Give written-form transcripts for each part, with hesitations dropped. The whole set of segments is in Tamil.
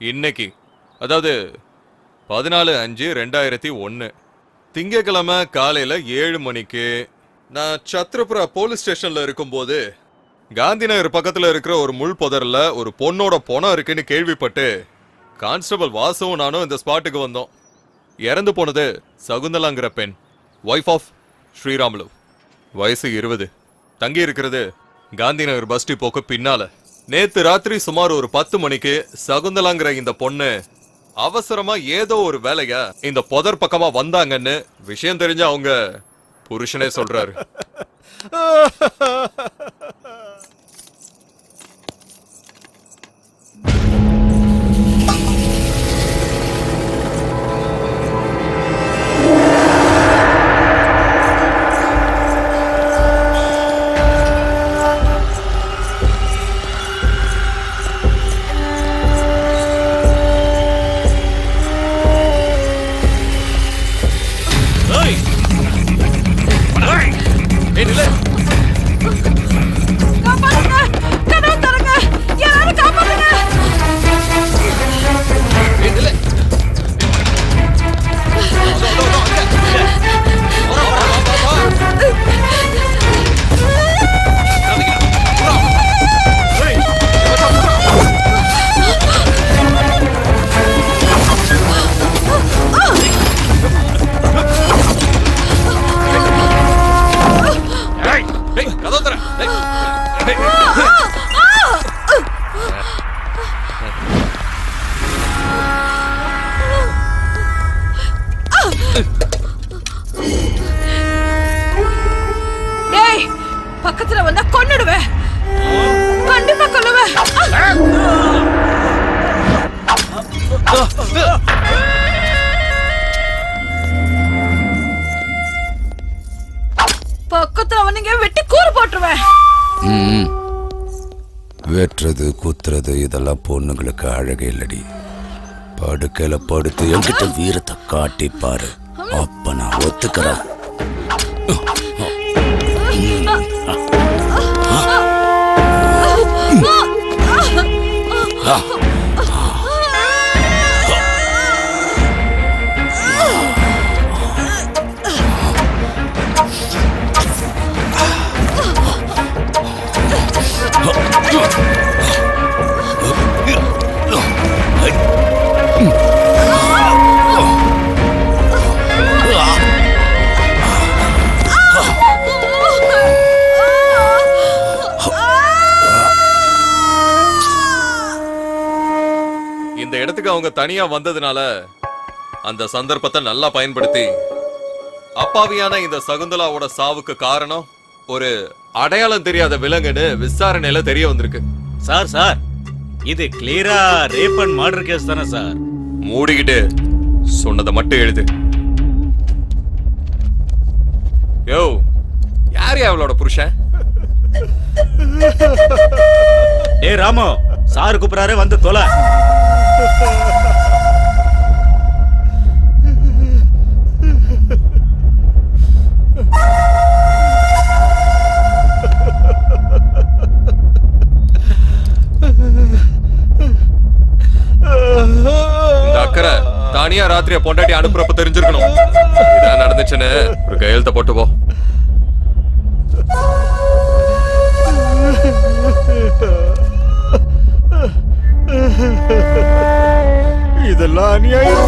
இன்னைக்கு அதாவது 14/5/2001 திங்கக்கிழமை காலையில 7 மணிக்கு நான் சத்ரபுரா போலீஸ் ஸ்டேஷன்ல இருக்கும்போது காந்தி நகர் பக்கத்துல இருக்கிற ஒரு முள் புதர்ல ஒரு பொண்ணோட பொணம் இருக்குன்னு கேள்விப்பட்டு கான்ஸ்டபிள் வாசுவும் நானும் இந்த ஸ்பாட்டுக்கு வந்தோம். இறந்து போனது சகுந்தலாங்கிற பெண், ஒய்ஃப் ஆஃப் ஸ்ரீராமுலு. வயசு 20. தங்கி இருக்கிறது காந்தி நகர் பஸ் டிப்போக்கு பின்னால. நேத்து ராத்திரி சுமார் ஒரு 10 மணிக்கு சகுந்தலாங்கிற இந்த பொண்ணு அவசரமா ஏதோ ஒரு வேலையா இந்த புதர் பக்கமா வந்தாங்கன்னு விஷயம் தெரிஞ்ச அவங்க புருஷனே சொல்றாரு. பக்கத்துல வந்தா கொன்னுடுவேன், கண்டிப்பா கொல்லுவேன். பக்கத்துல வந்தீங்க வெட்டி கூறு போட்டுருவேன். வெட்டுறது குத்துறது இதெல்லாம் பொண்ணுங்களுக்கு அழகே இல்லடி. படுக்கையில படுத்து என்கிட்ட வீரத்தை காட்டி பாரு, அப்ப நான் ஒத்துக்கிறேன். இந்த இடத்துக்கு அவங்க தனியா வந்ததுனால அந்த சந்தர்ப்பத்தை நல்லா பயன்படுத்தி அப்பாவியான இந்த சகுந்தலாவோட சாவுக்கு காரணம் ஒரு அடையாளம் தெரியாத விலங்குன்னு விசாரணையில தெரிய வந்திருக்கு. சார் இது கிளியரா ரேப் அண்ட் மர்டர் கேஸ் தானே சார்? மூடிக்கிட்டு சொன்னதை மட்டும் எழுது. யோ, யார் அவளோட புருஷன்? ஏ ராமு, சார் கூப்பிடாரு, வந்து தொலை. இந்த அக்கறை தானியா ராத்திரியா பொண்டாட்டி அனுப்புறப்ப தெரிஞ்சிருக்கணும். இதான் நடந்துச்சுன்னு ஒரு கையெழுத்த போட்டு போ. இதெல்லாம் அநியாயம்.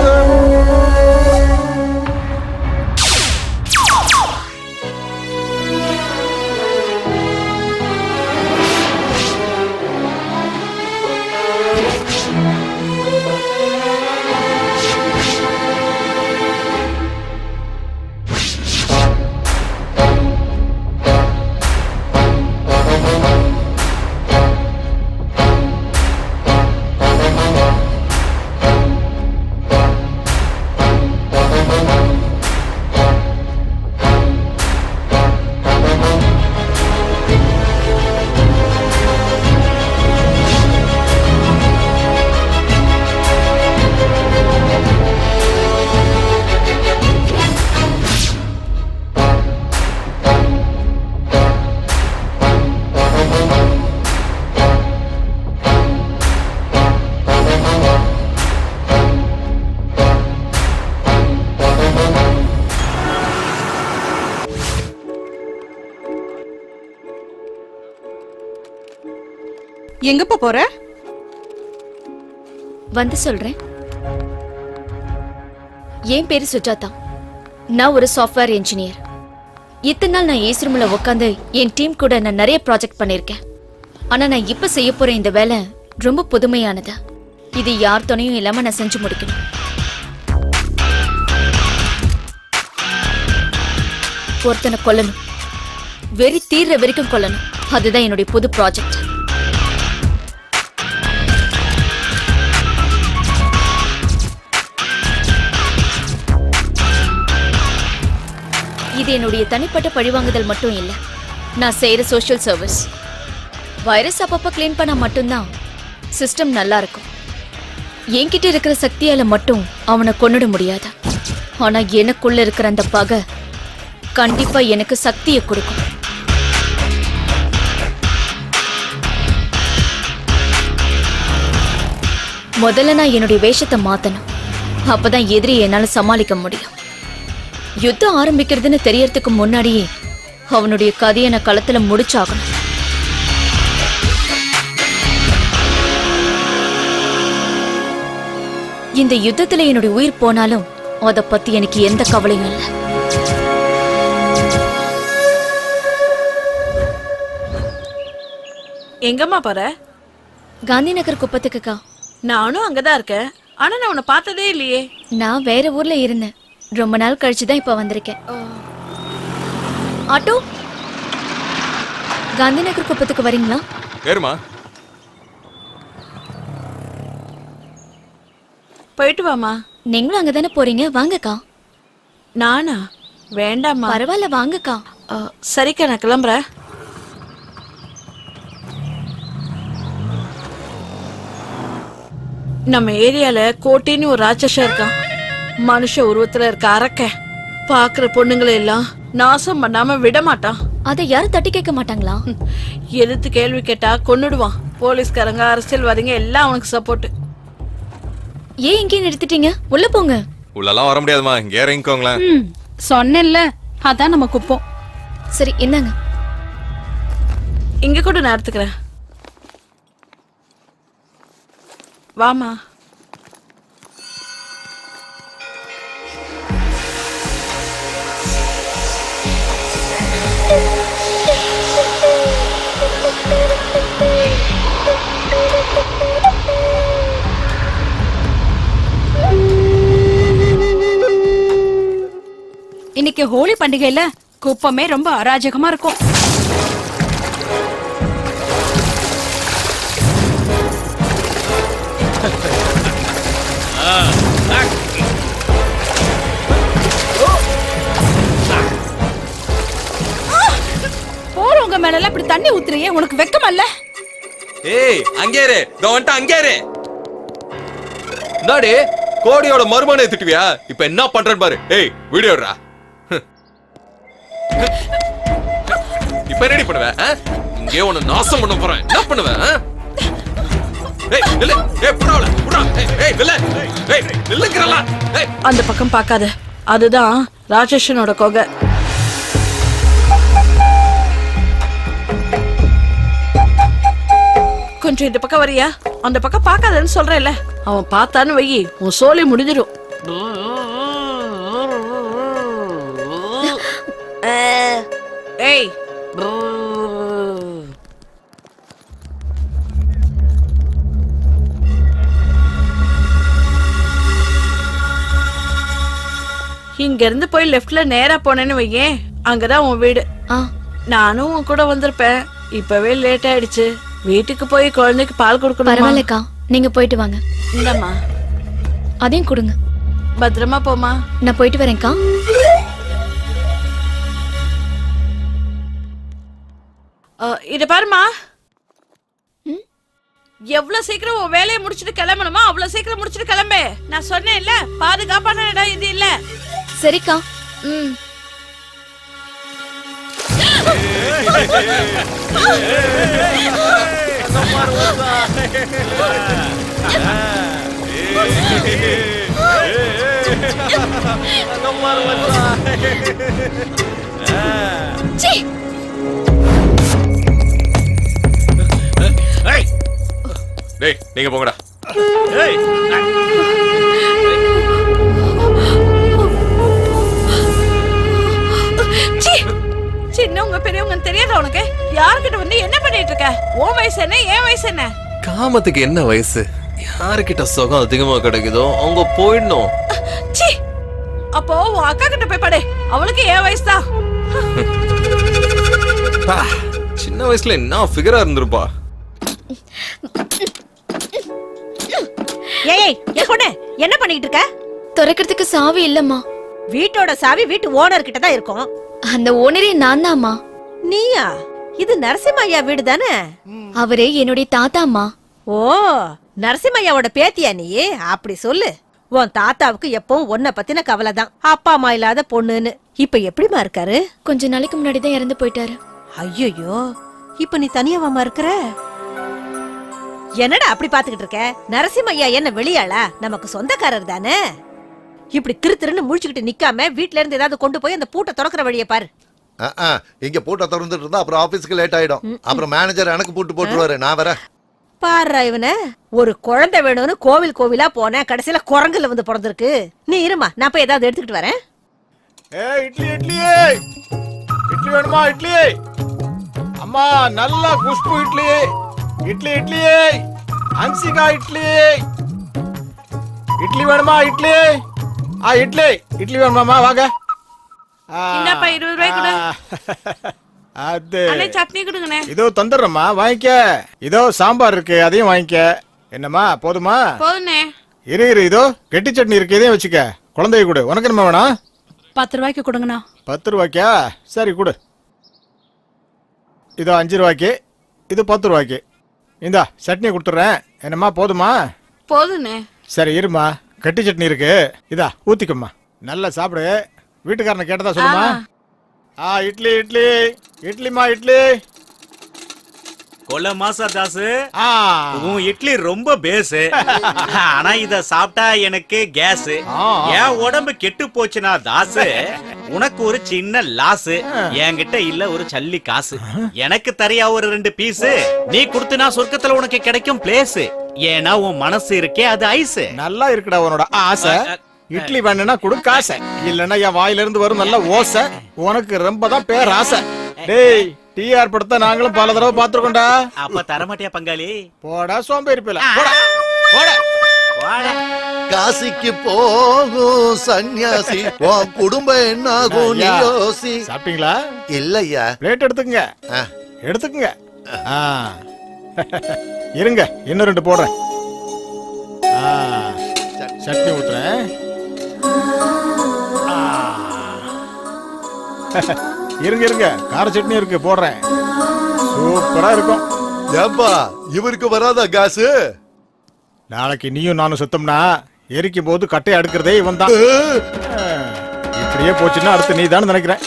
எங்கப்பா போற? வந்து சொல்றேன். என் பேரு சுஜாதா. நான் ஒரு சாஃப்ட்வேர் இன்ஜினியர். இத்தனை நாள் நான் ஏசி ரூம்ல உட்காந்து என் டீம் கூட நான் நிறைய ப்ராஜெக்ட் பண்ணிருக்கேன். ஆனா நான் இப்ப செய்ய போற இந்த வேலை ரொம்ப புதுமையானது. இது யார் துணையும் இல்லாம நான் செஞ்சு முடிக்கணும். ஒருத்தனை கொல்லணும், வெறி தீர்ற வரைக்கும் கொல்லணும். அதுதான் என்னுடைய புது ப்ராஜெக்ட். இது என்னுடைய தனிப்பட்ட பழிவாங்குதல் மட்டும் இல்ல, நான் செய்யற சோஷியல் சர்வீஸ். வைரஸ் அப்பப்ப கிளீன் பண்ணா மட்டும்தான் சிஸ்டம் நல்லா இருக்கும். என்கிட்ட இருக்கிற சக்தியால மட்டும் அவனை கொன்னுட முடியாது. ஆனா எனக்குள்ள இருக்கிற அந்த பகை கண்டிப்பா எனக்கு சக்தியை கொடுக்கும். முதல்ல நான் என்னுடைய வேஷத்தை மாத்தணும். அப்பதான் எதிரி என்னால சமாளிக்க முடியும். யுத்தம் ஆரம்பிக்கிறதுன்னு தெரியறதுக்கு முன்னாடியே அவனுடைய கதையை நான் களத்துல முடிச்சாகணும். இந்த யுத்தத்துல என்னுடைய உயிர் போனாலும் அத பத்தி எனக்கு எந்த கவலையும் இல்லை. எங்கம்மா போற? காந்தி நகர் குப்பத்துக்குக்கா. நானும் அங்கதான் இருக்கேன். ஆனா நான் உன்னை பார்த்ததே இல்லையே. நான் வேற ஊர்ல இருந்தேன். ரொம்ப நாள் கழிச்சுதான் இப்ப வந்திருக்கேன். ஆட்டோ, காந்தி நகர் குப்பத்துக்கு வரீங்களா? ஏறுமா. போயிட்டு வாமா. நீங்களும் அங்கதானே போறீங்க, வாங்கக்கா. நானா? வேண்டாமா. பரவாயில்ல, வாங்கக்கா. சரிக்கா, நான் கிளம்புறேன். நம்ம ஏரியால கோட்டின்னு ஒரு ராட்சசன் இருக்கான். மனுஷ உருவத்துல இருக்க அரக்க. பாக்குற பொண்ணுங்களை எல்லாம் நாசம் பண்ணாம விட மாட்டான். அதை யாரும் தட்டி கேட்க மாட்டாங்களா? எதிர்த்து கேள்வி கேட்டா கொன்னுடுவான். போலீஸ்காரங்க, அரசியல்வாதிங்க எல்லாம் அவனுக்கு சப்போர்ட். ஏன் இங்கே நிறுத்திட்டீங்க? உள்ள போங்க. உள்ளெல்லாம் வர முடியாதுமா, இங்கே இறங்கிக்கோங்களேன். சொன்னேன்ல, அதான் நம்ம குப்போம். சரி, என்னங்க? இங்க கூட நான் எடுத்துக்கிறேன். வாமா. இன்னைக்கு ஹோலி பண்டிகையில குப்பமே ரொம்ப அராஜகமா இருக்கும். போறவங்க மேல எல்லாம் இப்படி தண்ணி ஊத்துறியே, உனக்கு வெக்கமா இல்ல? ஏய், அங்கே இரு. இதோ வந்துட்ட, அங்கே இரு. நாடே கோடியோட மருமனை திட்டுவியா? இப்ப என்ன பண்றேன்னு பாரு. ஏய், வீடியோடா. இப்ப ரெடி பண்ணுவேன். இங்கே உன்னை நாசம் பண்ண போறேன். என்ன பண்ணுவேன்? ஏய், நில்லு. ஏய், புறாவல. புறா. ஏய், நில்லு. ஏய், நில்லுங்கறல. ஏய், அந்த பக்கம் பார்க்காத. அதுதான் ராட்சசனோட கொகை. கொஞ்சம் இந்த பக்கம் வரியா? அந்த பக்கம் பார்க்காதன்னு சொல்றேன்ல. அவன் பார்த்தான்னு வை, உன் சோலி முடிஞ்சிடும். ஏய், இங்க இருந்து போய் லெஃப்ட்ல நேரா போனேன்னு வையேன், அங்கதான் உன் வீடு. நானும் உன் கூட வந்திருப்பேன். இப்பவே லேட் ஆயிடுச்சு. வீட்டுக்கு போய் குழந்தைக்கு பால் கொடுக்கணும். பரவாயில்லக்கா, நீங்க போயிட்டு வாங்க. இந்தம்மா, அதையும் கொடுங்க. பத்திரமா போமா. நான் போயிட்டு வரேன்க்கா. இத பாருமா, எவ்வளவு சீக்கிரம் உன் வேலையை முடிச்சிட்டு கிளம்பணுமா அவ்வளவு சீக்கிரம் முடிச்சிட்டு கிளம்பு. நான் சொன்னேன்ல, பாதுகாப்பான இடம் இது இல்ல. சரிக்கா. டேய் நீங்க போங்கடா. ஏய், சீ! சின்னவங்க பெரியவங்க தெரியாத உனக்கு யார்கிட்ட வந்து என்ன பண்ணிட்டு இருக்க? உன் வயசு என்ன, என் வயசு என்ன? காமத்துக்கு என்ன வயசு? யாருக்கிட்ட சுகம் அதிகமா கிடைக்குதோ அவங்க போயிடணும். சீ! அப்போ உன் அக்கா கிட்ட போய் படு, அவளுக்கு என் வயசு தான். பா, சின்ன வயசுல என்ன ஃபிகரா இருந்திருப்பா. ஏய் என் பொண்ணு என்ன பண்ணிட்டு இருக்க? திறக்கிறதுக்கு சாவி இல்லம்மா. வீட்டோட சாவி வீட்டு ஓனர் கிட்ட தான் இருக்கும். அந்த ஓனரே நான் தான்மா. நீயா? இது நரசிம்மையா வீடு தானே? அவரே என்னுடைய தாத்தாம்மா. ஓ, நரசிம்மையாவோட பேத்தியா நீ? அப்படி சொல்லு. உன் தாத்தாவுக்கு எப்பவும் உன்னை பத்தின கவலை தான். அப்பா அம்மா இல்லாத பொண்ணுன்னு. இப்ப எப்படிமா இருக்காரு? கொஞ்ச நாளைக்கு முன்னாடி தான் இறந்து போயிட்டாரு. ஐயோ, இப்ப நீ தனியாவாமா இருக்கிற? என்னடா அப்படி பாத்துக்கிட்டு இருக்க? நரசிம்மையா என்ன வெளியாளா? நமக்கு சொந்தக்காரர் தானே. இப்படி திருன்னு முழிச்சுக்கிட்டு நிக்காம வீட்ல இருந்து ஏதாவது கொண்டு போய் அந்த பூட்டை திறக்கிற வழியை பாரு. இங்க பூட்டை திறந்துட்டு இருந்தா அப்புறம் ஆபீஸ்க்கு லேட் ஆயிடும். அப்புறம் மேனேஜர் எனக்கு பூட்டு போட்டுருவாரு. நான் வரேன். பாரு இவன, ஒரு குழந்தை வேணும்னு கோவில் கோவிலா போனேன், கடைசியில குரங்குல வந்து பிறந்திருக்கு. நீ இருமா, நான் போய் ஏதாவது எடுத்துக்கிட்டு வரேன். இட்லி இட்லி இட்லி வேணுமா? இட்லி அம்மா, நல்லா குஷ்பு இட்லி. இட்லி இட்லி அன்சிகா இட்லி. இட்லி வேணுமா? இட்லி இட்லி இட்லி வேணுமாமா? வாங்க. இந்தாப்பா 20 ரூபாய் கொடு. அது அண்ணே சட்னி கொடுங்கண்ணே. இதோ தந்துடுறேம்மா, வாங்கிக்க. இதோ சாம்பார் இருக்கு, அதையும் வாங்கிக்க. என்னம்மா போதுமா? போதுண்ணே. இரு இதோ கெட்டி சட்னி இருக்கு, இதையும் வச்சுக்க. குழந்தைய கொடு. உனக்கு என்னமா வேணா? 10 ரூபாய்க்கு கொடுங்கண்ணா. 10 ரூபாய்க்கா? சரி கொடு. இதோ 5 ரூபாய்க்கு, இது 10 ரூபாய்க்கு. இந்தா சட்னி கொடுத்துட்றேன். என்னம்மா போதுமா? போதுண்ணே. சரி இருமா, கட்டி சட்னி இருக்கு, இதா ஊத்திக்கம்மா. நல்லா சாப்பிடு. வீட்டுக்காரனை கேட்டதா சொல்லுமா. இட்லி இட்லி இட்லிமா இட்லி. கொல்ல மாசா தாசு, ஆ உன் இட்லி ரொம்ப பேஸ். ஆனா இத சாப்பிட்டா எனக்கு கேஸ். என் உடம்பு கெட்டு போச்சுனா தாசு, உனக்கு ஒரு சின்ன லாஸ். என்கிட்ட இல்ல ஒரு சல்லி காசு. எனக்கு தரியா ஒரு 2 பீஸ். நீ கொடுத்தனா சொர்க்கத்துல உனக்கு கிடைக்கும் பிளேஸ். ஏன்னா உன் மனசு இருக்கே அது ஐஸ். நல்லா இருக்குடா உன்னோட ஆசை. இட்லி வேணும்னா கொடு காசை, இல்லன்னா என் வாயில இருந்து வரும் நல்ல ஓசை. உனக்கு ரொம்ப தான் பேர் ஆசை. டேய், டிஆர் படத்தை நாங்களும் பல தடவை பாத்துருக்கோம்டா. அப்ப தரமாட்டியா பங்காளி? போடா சோம்பேறி பேல, போடா போடா வாடா. காசிக்கு போகும் சன்னியாசி, உன் குடும்பம் என்னாகும் நீ யோசி. சாப்பிட்டீங்களா? இல்லையா. பிளேட் எடுத்துக்கங்க, ஆ. எடுத்துக்கங்க. இருங்க, இன்னும் 2 போடுறேன். சட்னி ஊத்துறேன். இருங்க, கார சட்னி இருக்கு, போடுறேன். சூப்பரா இருக்கும். ஏப்பா, இவருக்கு வராதா காசு? நாளைக்கு நீயும் நானும் சுத்தம்னா எரிக்கும் போது கட்டையை அடுக்கிறதே இவன் தான். இப்படியே போச்சுன்னா அடுத்து நீ தான் நினைக்கிறேன்.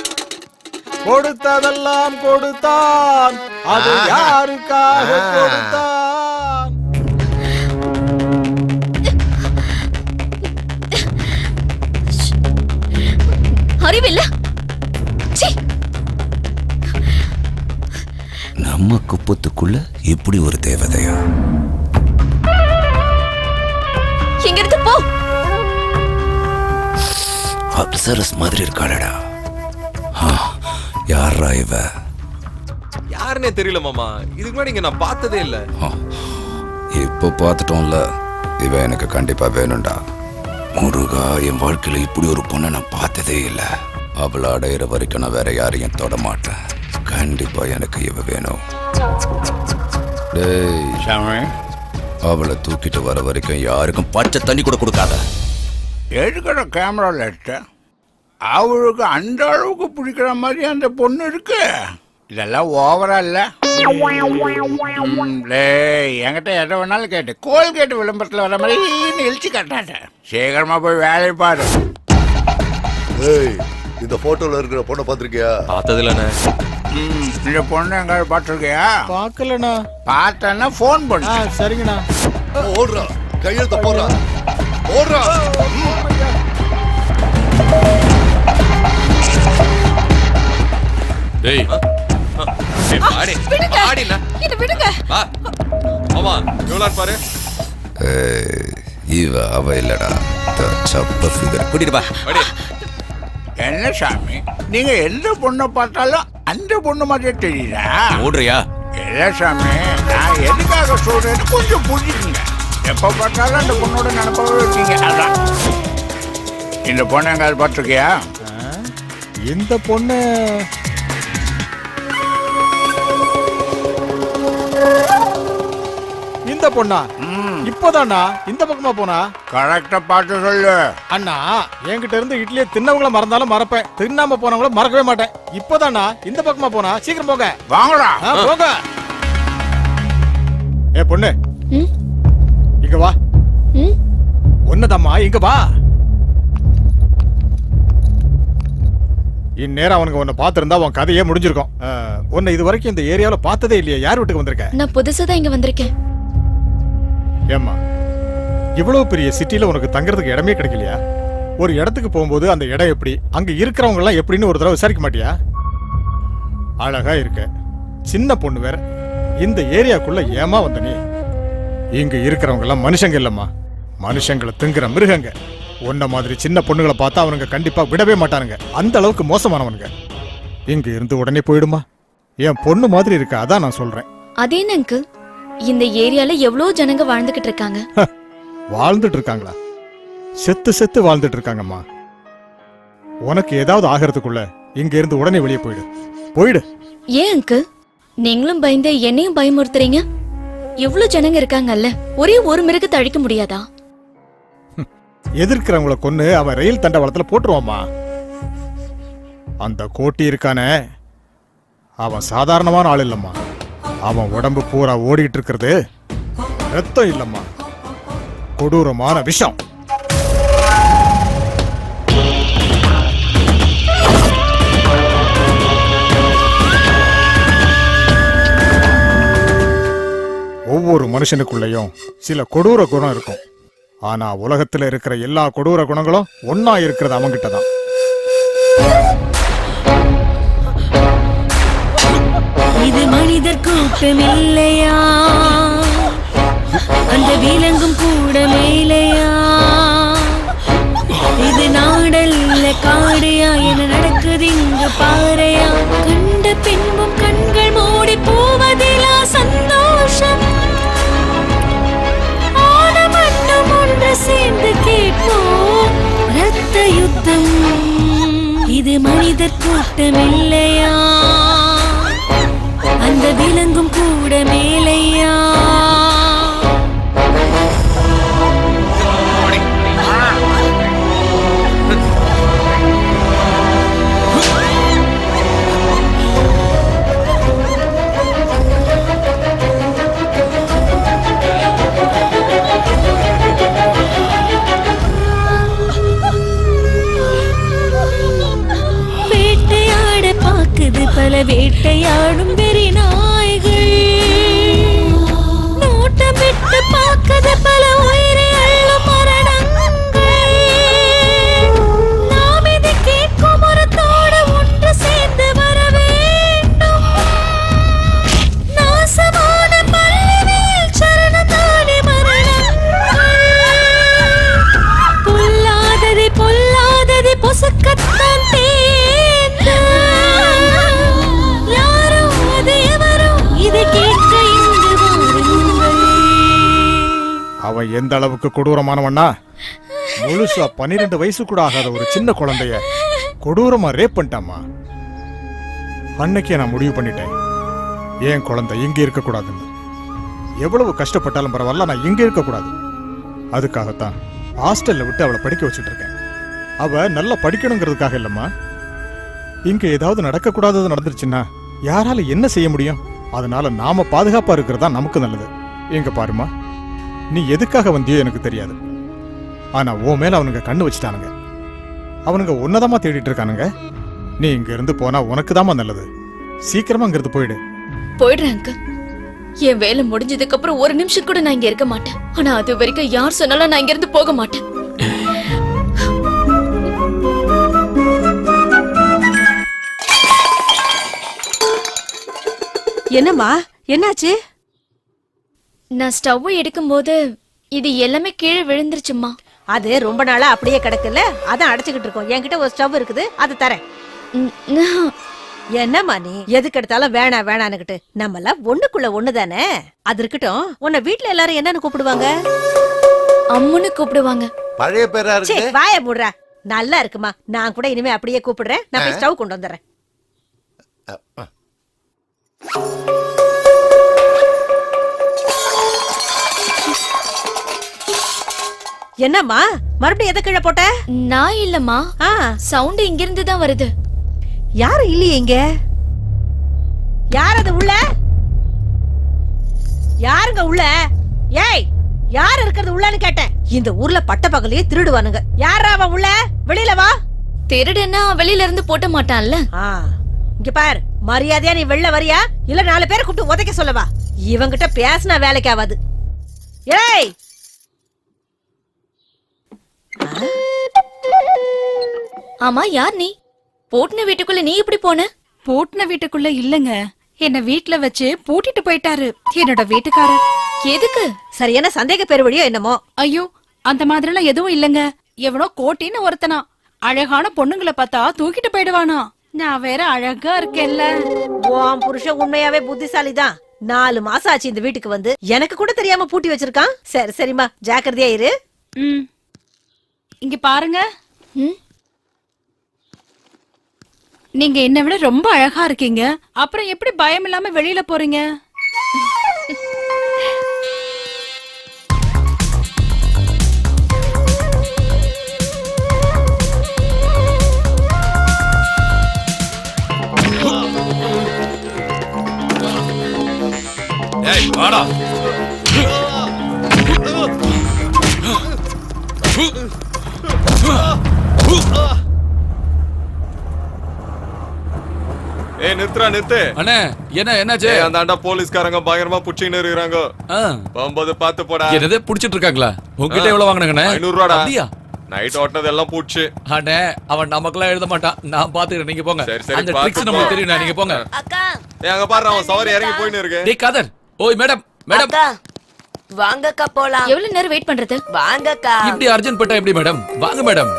கொடுத்ததெல்லாம் கொடுத்தான், அது யாருக்காக கொடுத்தான்? அறிவில்ல. நம்ம குப்பத்துக்குள்ள இப்படி ஒரு தேவதையா? எங்க இருந்து போ. அப்சரஸ் மாதிரி இருக்காளடா. யாரா இவ? யாருன்னே தெரியல மாமா. இதுக்கு முன்னாடி இங்க நான் பார்த்ததே இல்ல. இப்போ பார்த்துட்டோம்ல, இவ எனக்கு கண்டிப்பா வேணும்டா. முருகா, என் வாழ்க்கையில இப்படி ஒரு பொண்ணை நான் பார்த்ததே இல்ல. அவளை அடையிற வரைக்கும் நான் வேற யாரையும் தொட மாட்டேன். கண்டிப்பா எனக்கு இவ வேணும். டேய், அவளை தூக்கிட்டு வர வரைக்கும் யாருக்கும் பச்சை தண்ணி கூட கொடுக்காத. எடுக்கிற கேமராவில் எடுத்த அவளுக்கு அந்த அளவுக்கு பிடிக்கிற மாதிரி அந்த பொண்ணு இருக்கு. இதெல்லாம் ஓவரா இல்ல? என்கிட்ட எதை வேணாலும் கேட்டு கோல்கேட் விளம்பரத்தில் வர மாதிரி இழிச்சு கட்டாட்ட. சீக்கிரமா போய் வேலையை பாரு. ஏய், இந்த போட்டோல இருக்கிற பொண்ணை பாத்திருக்கியா? பார்த்தது இல்லண்ணே. இந்த பொண்ணு எங்காவது பார்த்துருக்கியா? பார்க்கலண்ணா. பார்த்தேன்னா ஃபோன் பண்ணு. சரிங்கண்ணா. ஓடுறா, கையெழுத்த போடுறா, ஓடுறா. டேய், ஆடி ஆடினா இது விடுங்க. வா மாமா. எவ்வளோன்னு பாரு. ஏய், இவ அவ இல்லடா சப்ப ஃபிகர். கூட்டிட்டு பா. அடி. என்ன சாமி நீங்க எந்த பொண்ணை பார்த்தாலும் அந்த பொண்ணு மாதிரியே தெரியுதா? ஓடுறியா? இல்ல சாமி, நான் எதுக்காக சொல்றேன்னு கொஞ்சம் புரிஞ்சுக்குங்க. எப்ப பார்த்தாலும் அந்த பொண்ணோட நினைப்பாவே இருக்கீங்க. அதான் இந்த பொண்ணை எங்காவது பார்த்துருக்கியா? இந்த பொண்ணு இந்த பொண்ணா? இப்போதானா இந்த பக்கமா போனா? கரெக்டா பார்த்து சொல்லு. அண்ணா, என்கிட்ட இருந்து இட்லியை தின்னவங்கள மறந்தாலும் மறப்பேன், தின்னாம போனவங்கள மறக்கவே மாட்டேன். இப்போதானா இந்த பக்கமா போனா? சீக்கிரம் போங்க. வாங்கடா. போங்க. ஏ பொண்ணு, ம்? இங்க வா. ம்? ஒன்னதம்மா, இங்க வா. இந்நேரம் அவனுக்கு உன்னை பார்த்திருந்தா உன் கதையே முடிஞ்சிருக்கும். உன்னை இது வரைக்கும் இந்த ஏரியாவில் பார்த்ததே இல்லையா? யார் வீட்டுக்கு வந்திருக்க? நான் புதுசா தான் இங்க வந்திருக்கேன். ஏம்மா, இவ்வளவு பெரிய சிட்டில உனக்கு தங்கறதுக்கு இடமே கிடைக்கலையா? ஒரு இடத்துக்கு போகும்போது அந்த இடம் எப்படி, அங்க இருக்கிறவங்க எல்லாம் எப்படின்னு ஒரு தடவை விசாரிக்க மாட்டியா? அழகா இருக்க, சின்ன பொண்ணு வேற. இந்த ஏரியாக்குள்ள ஏமா வந்த நீ? இங்க இருக்கிறவங்க எல்லாம் மனுஷங்க இல்லம்மா, மனுஷங்களை திங்குற மிருகங்க. உன்ன மாதிரி சின்ன பொண்ணுகளை பார்த்தா அவனுங்க கண்டிப்பா விடவே மாட்டானுங்க. அந்த அளவுக்கு மோசமானவனுங்க. இங்க இருந்து உடனே போயிடுமா? என் பொண்ணு மாதிரி இருக்க, அதான் நான் சொல்றேன். அதே அங்கிள், இந்த ஏரியால எவ்வளவு ஜனங்க வாழ்ந்துகிட்டு இருக்காங்க. வாழ்ந்துட்டு இருக்காங்களா? செத்து செத்து வாழ்ந்துட்டு இருக்காங்கம்மா. உனக்கு ஏதாவது ஆகிறதுக்குள்ள இங்க இருந்து உடனே வெளியே போயிடு. போயிடு. ஏன் அங்கிள், நீங்களும் பயந்து என்னையும் பயமுறுத்துறீங்க? எவ்வளவு ஜனங்க இருக்காங்கல்ல, ஒரே ஒரு மிருகத்தை அழிக்க முடியாதா? எதிர்க்கிறவங்கள கொன்னு அவன் ரயில் தண்டவாளத்துல போட்டுருவாமா. அந்த கோட்டி இருக்கானே, அவன் சாதாரணமான ஆள் இல்லம்மா. அவன் உடம்பு பூரா ஓடிட்டு இருக்கிறது ரத்தம் இல்லம்மா, கொடூரமான விஷம். ஒவ்வொரு மனுஷனுக்குள்ளேயும் சில கொடூர குணம் இருக்கும். ஆனா உலகத்துல இருக்கிற எல்லா கொடூர குணங்களும் ஒன்னா இருக்கிறது அவங்கிட்ட தான். இது மனிதர் கூட்டம் இல்லையா, அந்த விலங்கும் கூட மேலையா, இது நாடல்ல காடையா, என்ன நடக்குது இங்கு பாறையா, கண்ட பின்பும் கண்கள் மூடி போவதிலா சந்தோஷம், ஆன மட்டும் ஒன்று சேர்ந்து கேட்போம் ரத்த யுத்தம், இது மனிதர் கூட்டம் இல்லையா, அந்த விலங்கும் கூட மேலையா. வேட்டையாட பாக்குது பல வேட்டையாடும் வெறி நாய்கள், நோட்டமிட்டு பார்க்குது பல உயிரை அள்ளும் மரணங்கள், நாம் இது கேட்கும் ஒரு தோடு ஒன்று சேர்ந்து வர வேண்டும், நாசமான பல்லினில் சரணதானே மரணங்கள், பொல்லாதது பொல்லாதது பொசுக்கத்தான் தேர்ந்த, யாரோ அது எவரோ இதை கேட்க இங்கு வாருங்கள். அவன் எந்த அளவுக்கு கொடூரமானவன்னா, முழுசா 12 வயசு கூட ஆகாத ஒரு சின்ன குழந்தைய கொடூரமா ரேப் பண்ணிட்டாமா. அன்னைக்கே நான் முடிவு பண்ணிட்டேன், என் குழந்தை இங்க இருக்க கூடாதுன்னு. எவ்வளவு கஷ்டப்பட்டாலும் பரவாயில்ல, நான் இங்க இருக்க கூடாது. அதுக்காகத்தான் ஹாஸ்டல்ல விட்டு அவளை படிக்க வச்சுட்டு இருக்கேன். அவ நல்லா படிக்கணுங்கிறதுக்காக இல்லம்மா. இங்க ஏதாவது நடக்க கூடாதது நடந்துருச்சுன்னா யாரால என்ன செய்ய முடியும்? அதனால நாம பாதுகாப்பா இருக்கிறதா நமக்கு நல்லது. எங்க பாருமா, நீ எதுக்காக வந்தியோ எனக்கு தெரியாது. ஆனா உன் மேல அவனுங்க கண்ணு வச்சுட்டானுங்க. அவனுங்க உன்னதமா தேடிட்டு இருக்கானுங்க. நீ இங்க இருந்து போனா உனக்கு தாமா நல்லது. சீக்கிரமா இங்கிருந்து போயிடு. போயிடுறேன் அங்கிள். என் வேலை முடிஞ்சதுக்கு அப்புறம் ஒரு நிமிஷம் கூட நான் இங்க இருக்க மாட்டேன். ஆனா அது வரைக்கும் யார் சொன்னாலும் நான் இங்க இருந்து போக மாட்டேன். என்னம்மா, என்னாச்சு? நான் ஸ்டவ் எடுக்கும்போது இது எல்லாமே கீழே விழுந்துருச்சுமா. அது ரொம்ப நாளா அப்படியே கிடக்குல்ல, அதான் அடைச்சுக்கிட்டு இருக்கோம். என்கிட்ட ஒரு ஸ்டவ் இருக்குது, அது தரேன். என்னம்மா நீ எதுக்கு எடுத்தாலும் வேணா வேணான்னுகிட்டு, நம்ம எல்லாம் ஒண்ணுக்குள்ள ஒண்ணுதானே. அது இருக்கட்டும், உன்னை வீட்டுல எல்லாரும் என்னன்னு கூப்பிடுவாங்க? அம்முன்னு கூப்பிடுவாங்க. பழைய பேரா சே, இருக்கு. வாய மூடுறா. நல்லா இருக்குமா, நான் கூட இனிமே அப்படியே கூப்பிடுறேன். நான் போய் ஸ்டவ் கொண்டு வந்துடுறேன். என்னம்மா மறுபடியும் எதை கீழே போட்ட? நான் இல்லம்மா, சவுண்ட் இங்க இருந்து தான் வருது. யாரு இல்லையே இங்க? யார் அது உள்ள? யாருங்க உள்ள? ஏய், யார் இருக்கிறது உள்ளன்னு கேட்டேன். இந்த ஊர்ல பட்ட பகலையே திருடுவானுங்க. யாரா அவன் உள்ள? வெளியில வா. திருடுன்னா வெளியில இருந்து போட்ட மாட்டான்ல. இங்க பார், மரியாதையா நீ வெளில வரியா இல்ல 4 பேரை கூப்பிட்டு உதைக்க சொல்லவா? இவங்கிட்ட பேசினா வேலைக்கு ஆகாது. ஏய், ஆமா, யார் நீ? போட்டுன வீட்டுக்குள்ள நீ எப்படி போன? பூட்டின வீட்டுக்குள்ள இல்லங்க, என்ன வீட்ல வச்சு பூட்டிட்டு போயிட்டாரு என்னோட வீட்டுக்காரர். எதுக்கு? சரியான சந்தேக பேர் வழியோ என்னமோ. ஐயோ, அந்த மாதிரிலாம் எதுவும் இல்லங்க. எவனோ கோட்டின்னு ஒருத்தனா அழகான பொண்ணுங்களை பார்த்தா தூக்கிட்டு போயிடுவானா. நான் வேற அழகா இருக்கேன்ல. உன் புருஷன் உண்மையாவே புத்திசாலிதான். 4 மாசம் ஆச்சு இந்த வீட்டுக்கு வந்து, எனக்கு கூட தெரியாம பூட்டி வச்சிருக்கான். சரி சரிம்மா, ஜாக்கிரதையா இரு. இங்க பாருங்க, நீங்க என்னை விட ரொம்ப அழகா இருக்கீங்க. அப்புறம் எப்படி பயம் இல்லாம வெளியில போறீங்க? ஏய் வாடா. ஏய் நிறுத்து. அண்ணே என்ன என்னாச்சு? அந்த ஆண்டா போலீஸ்காரங்க பயங்கரமா புடிச்சின்னு இருக்காங்க. போகும்போது பாத்து போடா. என்னது புடிச்சிட்டு இருக்காங்களா? உங்ககிட்ட எவ்வளவு வாங்குனாங்கண்ணே? 500 ரூபாடா. அப்படியா? நைட் ஓட்டனது எல்லாம் பூச்சி. அண்ணே அவன் நமக்கெல்லாம் எழுத மாட்டான், நான் பாத்துக்கிறேன், நீங்க போங்க. சரி அந்த ட்ரிக்ஸ் நமக்கு தெரியும், நீங்க போங்க. ஏய் அங்க பாரு, அவன் சவாரி இறங்கி போயின்னு இருக்கு. டேய் காதர், ஓய் மேடம் வாங்கக்கா போலாம். எவ்வளவு நேரம் வெயிட் பண்றது? வாங்கக்கா. இப்படி அர்ஜென்ட் பட்டா எப்படி மேடம்? வாங்க மேடம்.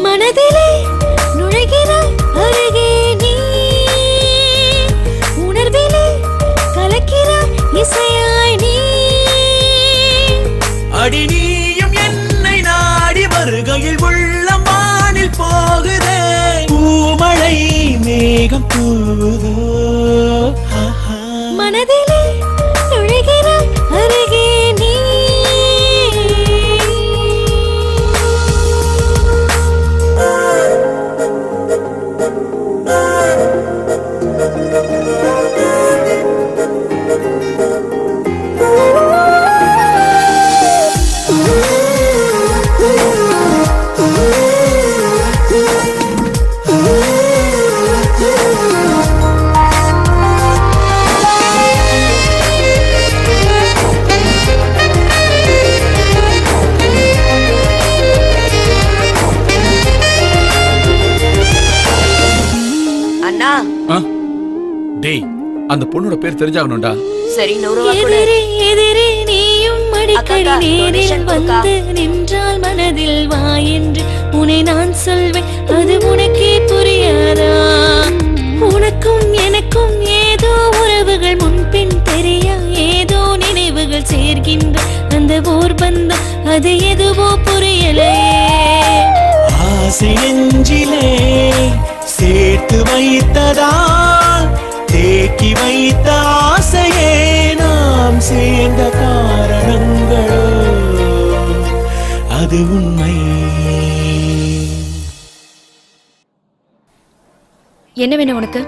மனதிலே நுழைகிறாய் அருகே நீ, உணர்விலே கலக்கிறாய் இசையாய் நீ. அடி நீயும் என்னை நாடி வருகையில் உள்ளம் வானில் போகுதே, பூமழை மேகம் தூதோ. மனதிலே நுழைகிறாய் அருகே நீ. அண்ணா, டேய் அந்த பொண்ணோட பேர் தெரிஞ்சாகணும்டா. சரி 100 ரூபாய் கொடு. எதிரே நீயும் அடிக்கடி நேரில் வந்து நின்றால் மனதில் வா என்று உன்னை நான் சொல்வேன், அது உனக்கே புரியாதா? உனக்கும் எனக்கும் ஏதோ உறவுகள் முன்பின் தெரியா, ஏதோ நினைவுகள் சேர்க்கின்ற அந்த ஓர் பந்தம், அது எதுவோ புரியலையே. ஆசை நெஞ்சிலே சேர்த்து வைத்ததால் தேக்கி வைத்த ஆசையே நாம் சேர்ந்த காரணங்களோ, அது உண்மை. என்ன வேணும் உனக்கு?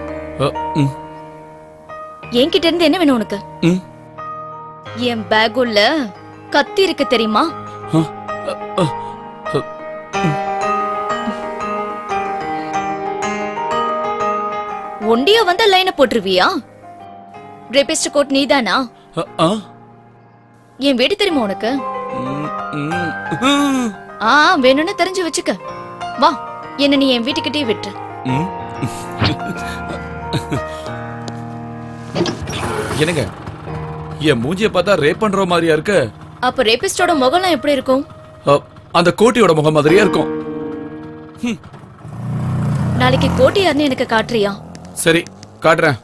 என்கிட்ட இருந்து என்ன வேணும் உனக்கு? என் பேக் உள்ள கத்தி இருக்கு தெரியுமா? ஒண்டியா வந்த லைனை போட்டுருவியா? ரேபிஸ்ட் கோட் நீதானா? என் வீடு தெரியுமா உனக்கு? வேணும்னு தெரிஞ்சு வச்சுக்க. வா, என்ன நீ என் வீட்டுக்கிட்டே விட்டு. என்னங்க, என் மூஞ்சிய பார்த்தா ரேப் பண்ற மாதிரியா இருக்கு. அப்ப ரேபிஸ்டோட முகம்லாம் எப்படி இருக்கும்? அந்த கோட்டியோட முகம் மாதிரியா இருக்கும். நாளைக்கு கோட்டி யாருன்னு எனக்கு காட்டுறியா? சரி, காட்டுறேன்.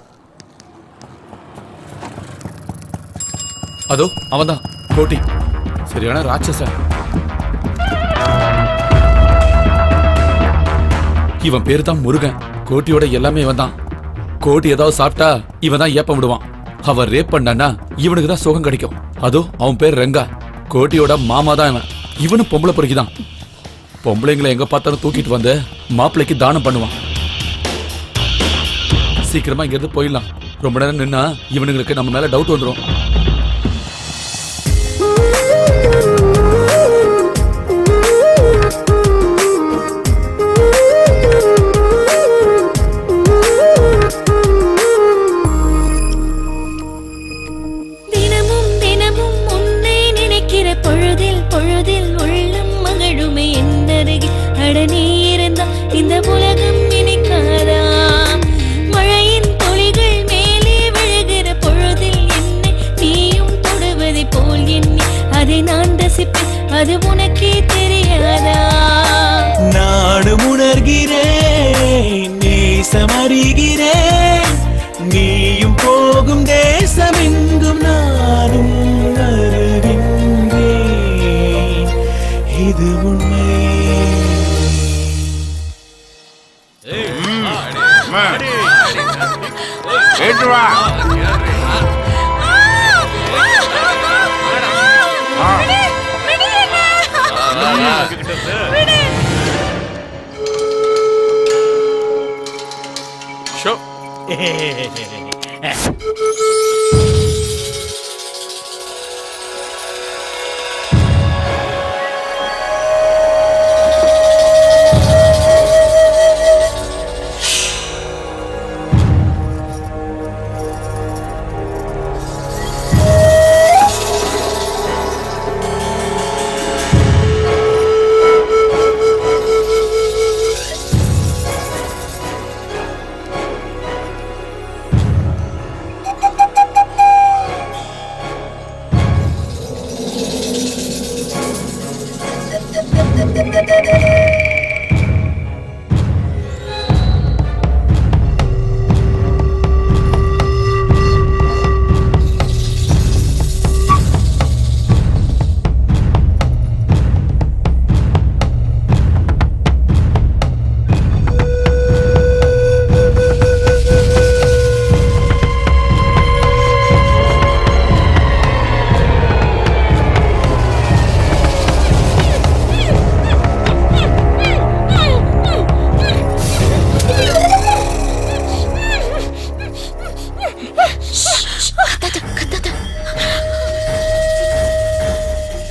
அதோ அவன்தான் கோட்டி, சரியான ராட்சசன். இவன் பேரு தான் முருகன். கோட்டியோட எல்லாமே இவன் தான். கோட்டி ஏதாவது சாப்பிட்டா இவன் தான் ஏப்பம் விடுவான். அவன் ரேப் பண்ணான்னா இவனுக்கு தான் சுகம் கிடைக்கும். அதோ அவன் பேர் ரெங்கா. கோட்டியோட மாமா தான் இவன். இவனும் பொம்பளை பொறுக்கிதான். பொம்பளைங்களை எங்க பார்த்தாலும் தூக்கிட்டு வந்து மாப்பிள்ளைக்கு தானம் பண்ணுவான். சீக்கிரமா இங்க இருந்து போயிடலாம். ரொம்ப நேரம் நின்னா இவனுங்களுக்கு நம்ம மேல டவுட் வந்துடும். தினமும் தினமும் உன்னை நினைக்கிற பொழுதில் பொழுதில் உள்ளம் மகிழுமே என்னருகே. அட நீ இருந்தால் இந்த உலகம் இனிக்காதா? மழையின் துளிகள் மேலே விழுகிற பொழுதில் என்னை நீயும் தொடுவதை போல் எண்ணி அதை நான் ரசிப்பேன். அது உனக்கே தெரியாதா? நானும் உணர்கிறேன், நேசமறிகிறேன். நீயும் போகும் தேசமெங்கும் நானும் வருகின்றேன். இது உண்மை. ஏற்று வா. ஷோ.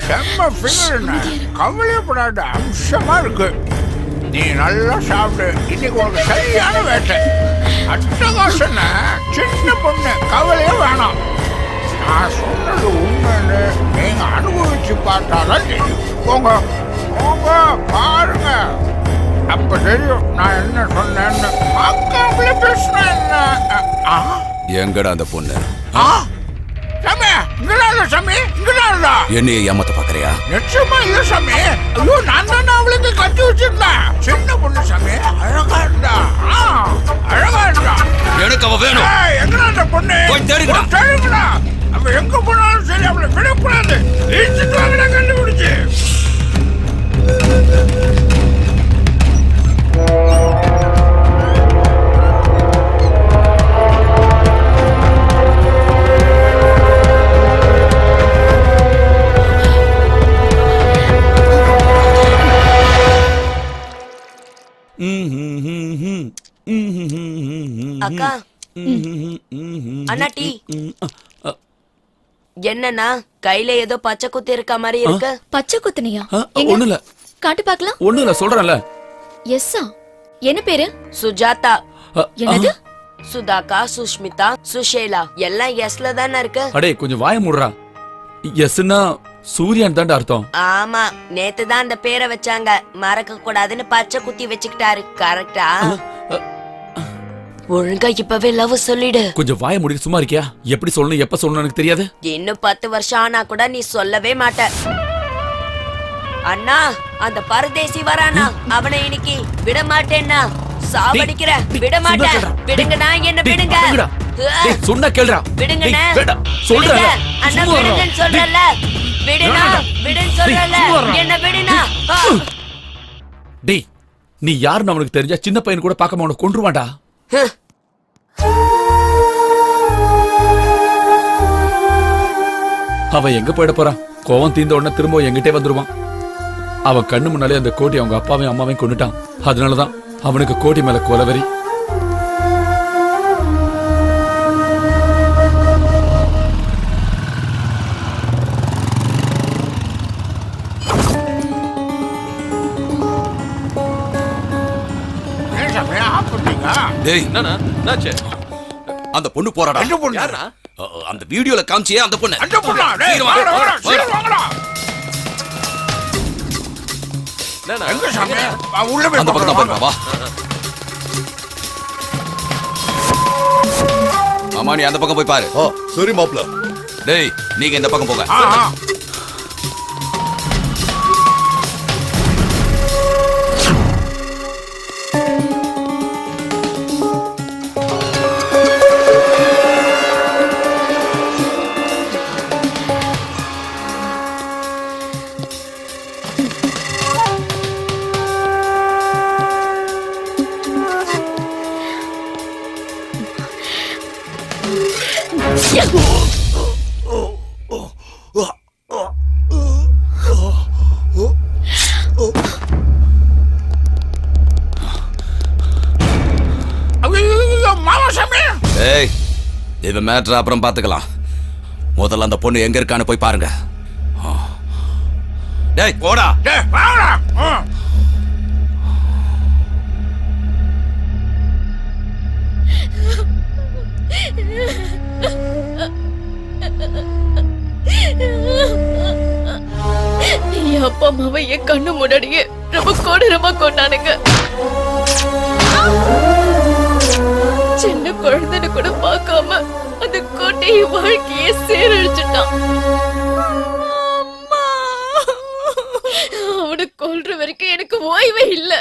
செம்ம ஃபிகர், கவலைப்படாத, அம்சமா இருக்கு. நீ நல்லா சாப்பிடு. இன்னைக்கு உனக்கு சரியான வேட்டை. அட்டகாசன சின்ன பொண்ணு, கவலையே வேணாம். நான் சொன்னது உண்மைன்னு நீங்க அனுபவிச்சு பார்த்தாதான் தெரியும். போங்க போங்க, பாருங்க, அப்ப தெரியும் நான் என்ன சொன்னேன்னு. பார்க்காமலே பேசுனேன் என்ன. எங்கடா அந்த பொண்ணு? சாமி, இங்கடா சாமி, இங்கடா. என்னைய ஏமாத்த பாக்குறியா? நிச்சயமா இல்ல சாமி. ஐயோ, நான் தான் அவளுக்கு கட்டி வச்சிருந்தேன். சின்ன பொண்ணு சாமி, அழகா இருந்தா. அழகா இருந்தா. எனக்கு அவ வேணும். எங்கடா அந்த பொண்ணு? போய் தேடுங்கடா. தேடுங்கடா. அவ எங்க போனாலும் சரி, அவளை விடக்கூடாது. இழுத்துட்டு வாங்கடா, கண்டுபிடிச்சு. அக்கா, அண்ணா டீ. என்னன்னா கையில ஏதோ பச்சை குத்தி இருக்க மாதிரி இருக்கு. பச்சை குத்துனியா? ஒண்ணு இல்ல. காட்டு பார்க்கலாம். ஒண்ணு இல்ல, சொல்றேன்ல. எஸ்ஸா? என்ன பேரு? சுஜாதா. என்னது? சுதாகா, சுஷ்மிதா, சுஷேலா எல்லாம் எஸ்ல தானே இருக்கு. அடே, கொஞ்சம் வாய மூடுறா. எஸ்னா சூரியன் தான்டா அர்த்தம். ஆமா, நேத்து தான் அந்த பேரை வச்சாங்க. மறக்க கூடாதுன்னு பச்சை குத்தி வச்சுக்கிட்டாரு. கரெக்டா? ஒழுங்கா இப்பவே லவ் சொல்லிடு. கொஞ்சம் வாய மூடிட்டு சும்மா இருக்கியா? எப்படி சொல்லணும் எப்ப சொல்லணும் எனக்கு தெரியாது. இன்னும் 10 வருஷம் ஆனா கூட நீ சொல்லவே மாட்ட. அண்ணா, அந்த பரதேசி வரானா, அவனை இன்னைக்கு விட மாட்டேன்னா சாவடிக்கிற. விட மாட்டேன். விடுங்கண்ணா, என்ன விடுங்க. சொன்னா கேளுடா. விடுங்கண்ணா. சொல்றேன். அண்ணா விடுங்கன்னு சொல்றல. விடுனா, விடுன்னு சொல்றல. என்ன விடுனா. டேய், நீ யாருன்னு அவனுக்கு தெரிஞ்சா சின்ன பையன் கூட பார்க்காம அவனை கொன்றுவான்டா. அவன் எங்க போயிட போறான்? கோவம் தீர்ந்த உடனே திரும்ப எங்கிட்டே வந்துருவான். அவன் கண்ணு முன்னாலே அந்த கோட்டி அவங்க அப்பாவையும் அம்மாவையும் கொண்டுட்டான். அதனாலதான் அவனுக்கு கோட்டி மேல கொலவெறி. டேய், என்னண்ணா என்னாச்சு? அந்த பொண்ணு போறாடா. எந்த பொண்ணு? யாரா? அந்த வீடியோல காமிச்சியே அந்த பொண்ணு. அந்த பொண்ணா? டேய், வாங்கடா, வாங்கடா, சீக்கிரம் வாங்கடா. என்னண்ணா? எங்க சாமி? உள்ள போய் அந்த பக்கம் தான் பார்க்கலாம், போறா, வா. ஆமா, நீ அந்த பக்கம் போய் பாரு. ஓ சரி மாப்ள. டேய், நீங்க இந்த பக்கம் போங்க. ஆ, ஆ. ஐயோ, மாமா சாமி. டேய், இது மேட்டர் அப்புறம் பாத்துக்கலாம். முதல்ல அந்த பொண்ணு எங்க இருக்கான்னு போய் பாருங்க. டேய், போடா. டேய், வாங்கடா. என் அப்பா அம்மாவை என் கண்ணு முன்னாடியே ரொம்ப கொடூரமா கொண்டானுங்க. சின்ன குழந்தைன்னு கூட பார்க்காம அந்த கோட்டையை வாழ்க்கையே சீரழிச்சுட்டான். அவனை கொல்ற வரைக்கும் எனக்கு ஓய்வே இல்ல.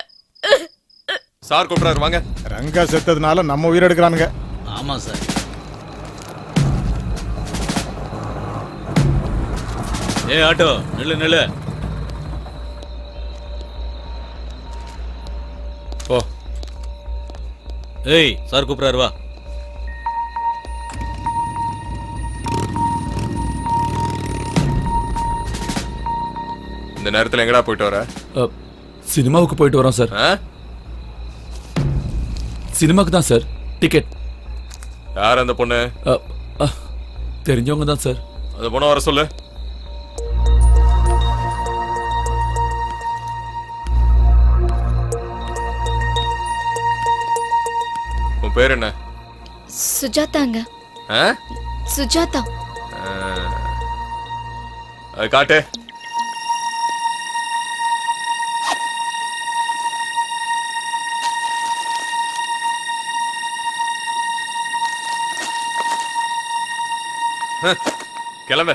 சார் கூப்பிடாரு, வாங்க. ரங்கா செத்ததுனால நம்ம உயிர் எடுக்கிறானுங்க. ஆமா சார். ஏ ஆட்டோ, நில்லு நில்லு. ஓ, ஏய், சார் கூப்பிடாரு, வா. இந்த நேரத்துல எங்கடா போயிட்டு வர? சினிமாவுக்கு போயிட்டு வரோம் சார். சினிமாக்கு தான் சார். டிக்கெட். யார் அந்த பொண்ணு? தெரிஞ்சவங்க தான் சார். அந்த பொண்ணை வர சொல்லு. உன் பேர் என்ன? சுஜாதாங்க. சுஜாதா. அது காட்டு. கிளம்பு.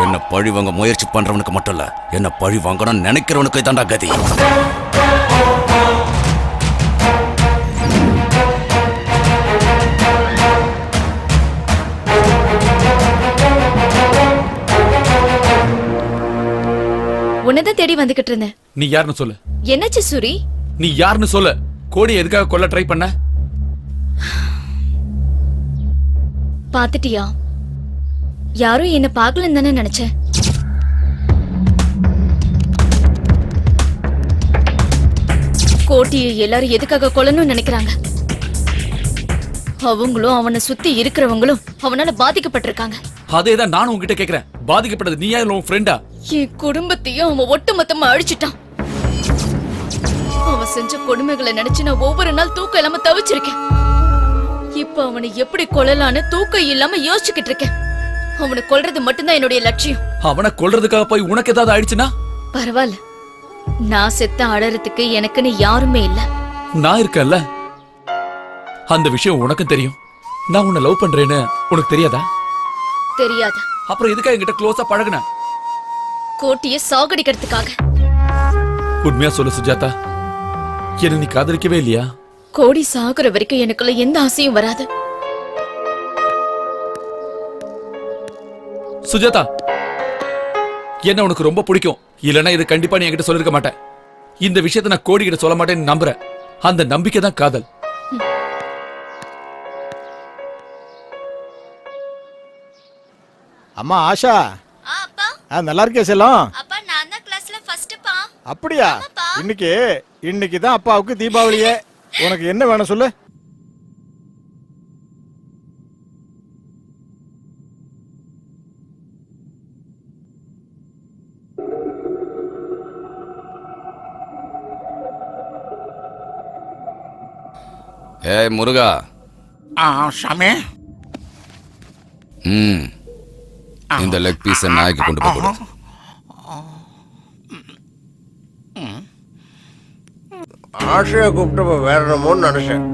என்ன பழி வாங்க முயற்சி பண்றவனுக்கு மட்டும் இல்ல, என்ன பழி வாங்கணும்னு நினைக்கிறவனுக்கு இதாண்டா கதி. உன்னதான் தேடி வந்துகிட்டு இருந்தேன். நீ யாருன்னு சொல்லு. என்னாச்சு சூரி? நீ யாருன்னு சொல்லு. கோடி எதுக்காக கொல்ல ட்ரை பண்ண? பாத்துட்டியா? யாரும் என்ன பார்க்கலன்னு தானே நினைச்சேன். கோட்டியை எல்லாரும் எதுக்காக கொல்லணும்னு நினைக்கிறாங்க? அவங்களும் அவனை சுத்தி இருக்கிறவங்களும் அவனால பாதிக்கப்பட்டிருக்காங்க. அதேதான் நானும் உன்கிட்ட கேக்குறேன். பாதிக்கப்பட்டது நீயா இல்ல உன் ஃப்ரெண்டா? என் குடும்பத்தையும் அவன் ஒட்டுமொத்தமா அழிச்சிட்டான். அவன் செஞ்ச கொடுமைகளை நினைச்சு நான் ஒவ்வொரு நாள் தூக்கம் இல்லாம தவிச்சிருக்கேன். இப்ப அவனை எப்படி கொல்லலான்னு தூக்கம் இல்லாம யோசிச்சுக்கிட்டு இருக்கேன். அவனை கொல்றது மட்டும்தான் என்னுடைய லட்சியம். அவனை கொல்றதுக்காக போய் உனக்கு ஏதாவது ஆயிடுச்சுன்னா? பரவாயில்ல, நான் செத்த அழறதுக்கு எனக்குன்னு யாருமே இல்ல. நான் இருக்கேன்ல. அந்த விஷயம் உனக்கும் தெரியும். நான் உன்னை லவ் பண்றேன்னு உனக்கு தெரியாதா? தெரியாது. அப்புறம் எதுக்காக என்கிட்ட க்ளோஸா பழகுன? கோட்டியை சாகடிக்கிறதுக்காக. உண்மையா சொல்லு சுஜாதா, என்ன நீ காதலிக்கவே இல்லையா? கோடி சாகுற வரைக்கும் எனக்குள்ள எந்த ஆசையும் வராது. சுஜாதா, என்ன உனக்கு ரொம்ப பிடிக்கும். இல்லனா இது கண்டிப்பா நீ என்கிட்ட சொல்லிருக்க மாட்டேன். இந்த விஷயத்தை நான் கோடி கிட்ட சொல்ல மாட்டேன்னு நம்புறேன். அந்த நம்பிக்கை தான் காதல். அம்மா ஆஷா, நல்லா இருக்கே செல்லம். அப்பா, நான் தான் கிளாஸ்ல ஃபர்ஸ்ட் பா. அப்படியா? இன்னைக்கு தான் அப்பாவுக்கு தீபாவளியே. உனக்கு என்ன வேணும் சொல்லு. ஏய் முருகா. சாமி. இந்த லெக் பீஸை நாய்க்கு கொண்டு போய் கொடு. ஆசையை கூப்பிட்டு வேற என்னமோன்னு நினைச்சேன்.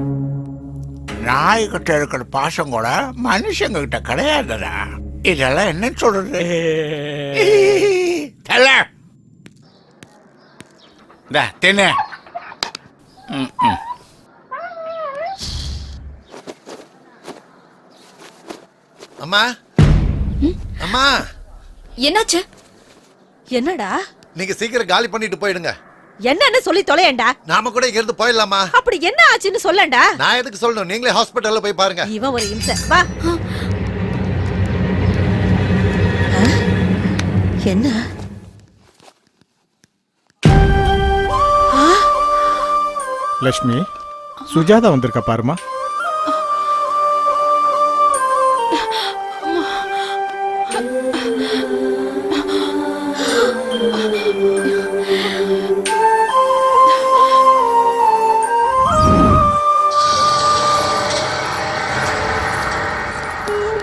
நாய்கிட்ட இருக்கிற பாசம் கூட மனுஷங்க கிட்ட கிடையாதுடா. இதெல்லாம் என்ன சொல்றது? தின்னு. அம்மா, அம்மா. என்னாச்சு? என்னடா? நீங்க சீக்கிரம் காலி பண்ணிட்டு போயிடுங்க. என்னன்னு சொல்லி தொலையண்டா. நாம கூட இங்க இருந்து போயிடலாமா? அப்படி என்ன ஆச்சுன்னு சொல்லண்டா. நான் எதுக்கு சொல்லணும்? நீங்களே ஹாஸ்பிடல்ல போய் பாருங்க. இவன் ஒரு இம்சை. வா. என்ன? லட்சுமி, சுஜாதா வந்திருக்கா பாருமா.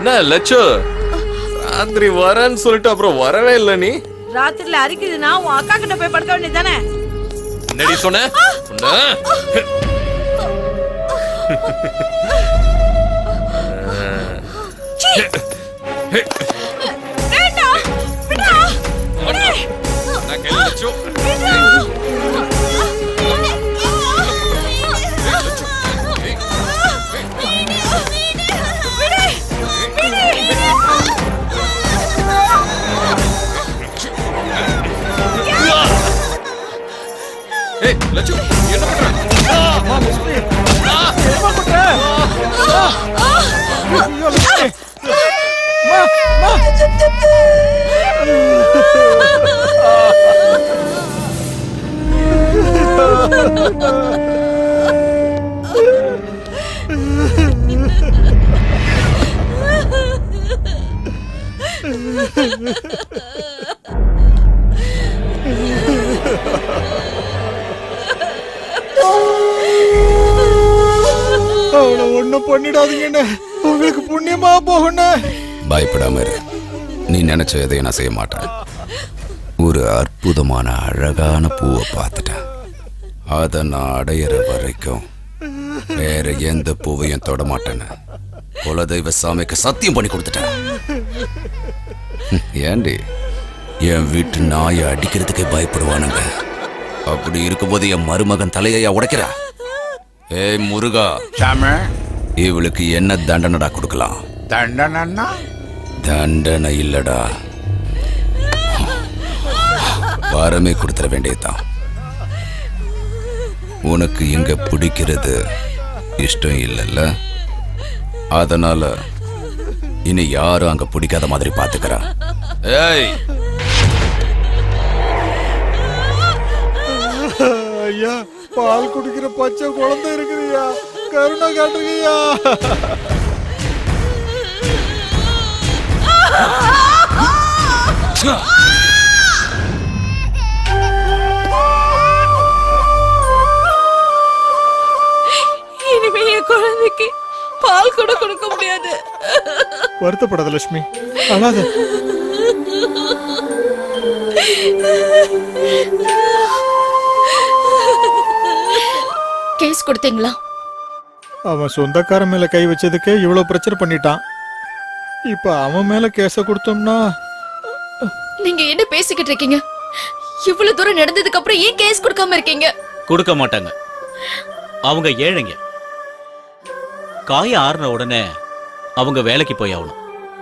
என்ன லட்சு, ராத்திரி வரேன்னு சொல்லிட்டு அப்புறம் வரவே இல்ல. நீ ராத்திரில அரிக்குதுன்னா உன் அக்கா கிட்ட போய் படுக்க வேண்டியதானே? என்னடி சொன்ன? லட்சு, என்ன பண்ற? ஒண்ணும் பண்ணிடாதீங்கன்னு உங்களுக்கு புண்ணியமா போகணும். பயப்படாம இரு. நீ நினைச்ச எதையும் நான் செய்ய மாட்டேன். ஒரு அற்புதமான அழகான பூவை பார்த்துட்டேன். அதை நான் அடையிற வரைக்கும் வேற எந்த பூவையும் தொட மாட்டேன்னு குலதெய்வ சாமிக்கு சத்தியம் பண்ணி கொடுத்துட்டேன். ஏண்டி என் வீட்டு நாயை அடிக்கிறதுக்கே பயப்படுவானுங்க. அப்படி இருக்கும்போது என் மருமகன் தலையா உடைக்கிறா? ஏய் முருகா, சாமி, இவளுக்கு என்ன தண்டனைடா கொடுக்கலாம்? தண்டனைன்னா? தண்டனை இல்லடா, வரமே கொடுத்துட வேண்டியதுதான். உனக்கு இங்க பிடிக்கிறது இஷ்டம் இல்லைல்ல, அதனால இனி யாரும் அங்க பிடிக்காத மாதிரி பாத்துக்கிறா. ஏய் ஐயா, பால் குடிக்கிற பச்சை குழந்தை இருக்குதுயா, கருணை காட்டுறியா? இனிமே என் குழந்தைக்கு பால் கூட கொடுக்க முடியாது. வருத்தப்படாத லட்சுமி, அழாத. கேஸ் கொடுத்தீங்களா? அவன் சொந்தக்காரன் மேல கை வச்சதுக்கே இவ்வளவு பிரச்சனை பண்ணிட்டான். இப்ப அவன் மேல கேஸ கொடுத்தோம்னா நீங்க என்ன பேசிக்கிட்டு இருக்கீங்க? இவ்வளவு தூரம் நடந்ததுக்கு அப்புறம் ஏன் கேஸ் கொடுக்காம இருக்கீங்க? கொடுக்க மாட்டாங்க. அவங்க ஏழைங்க. காய ஆறுன உடனே அவங்க வேலைக்கு போய் ஆகணும்.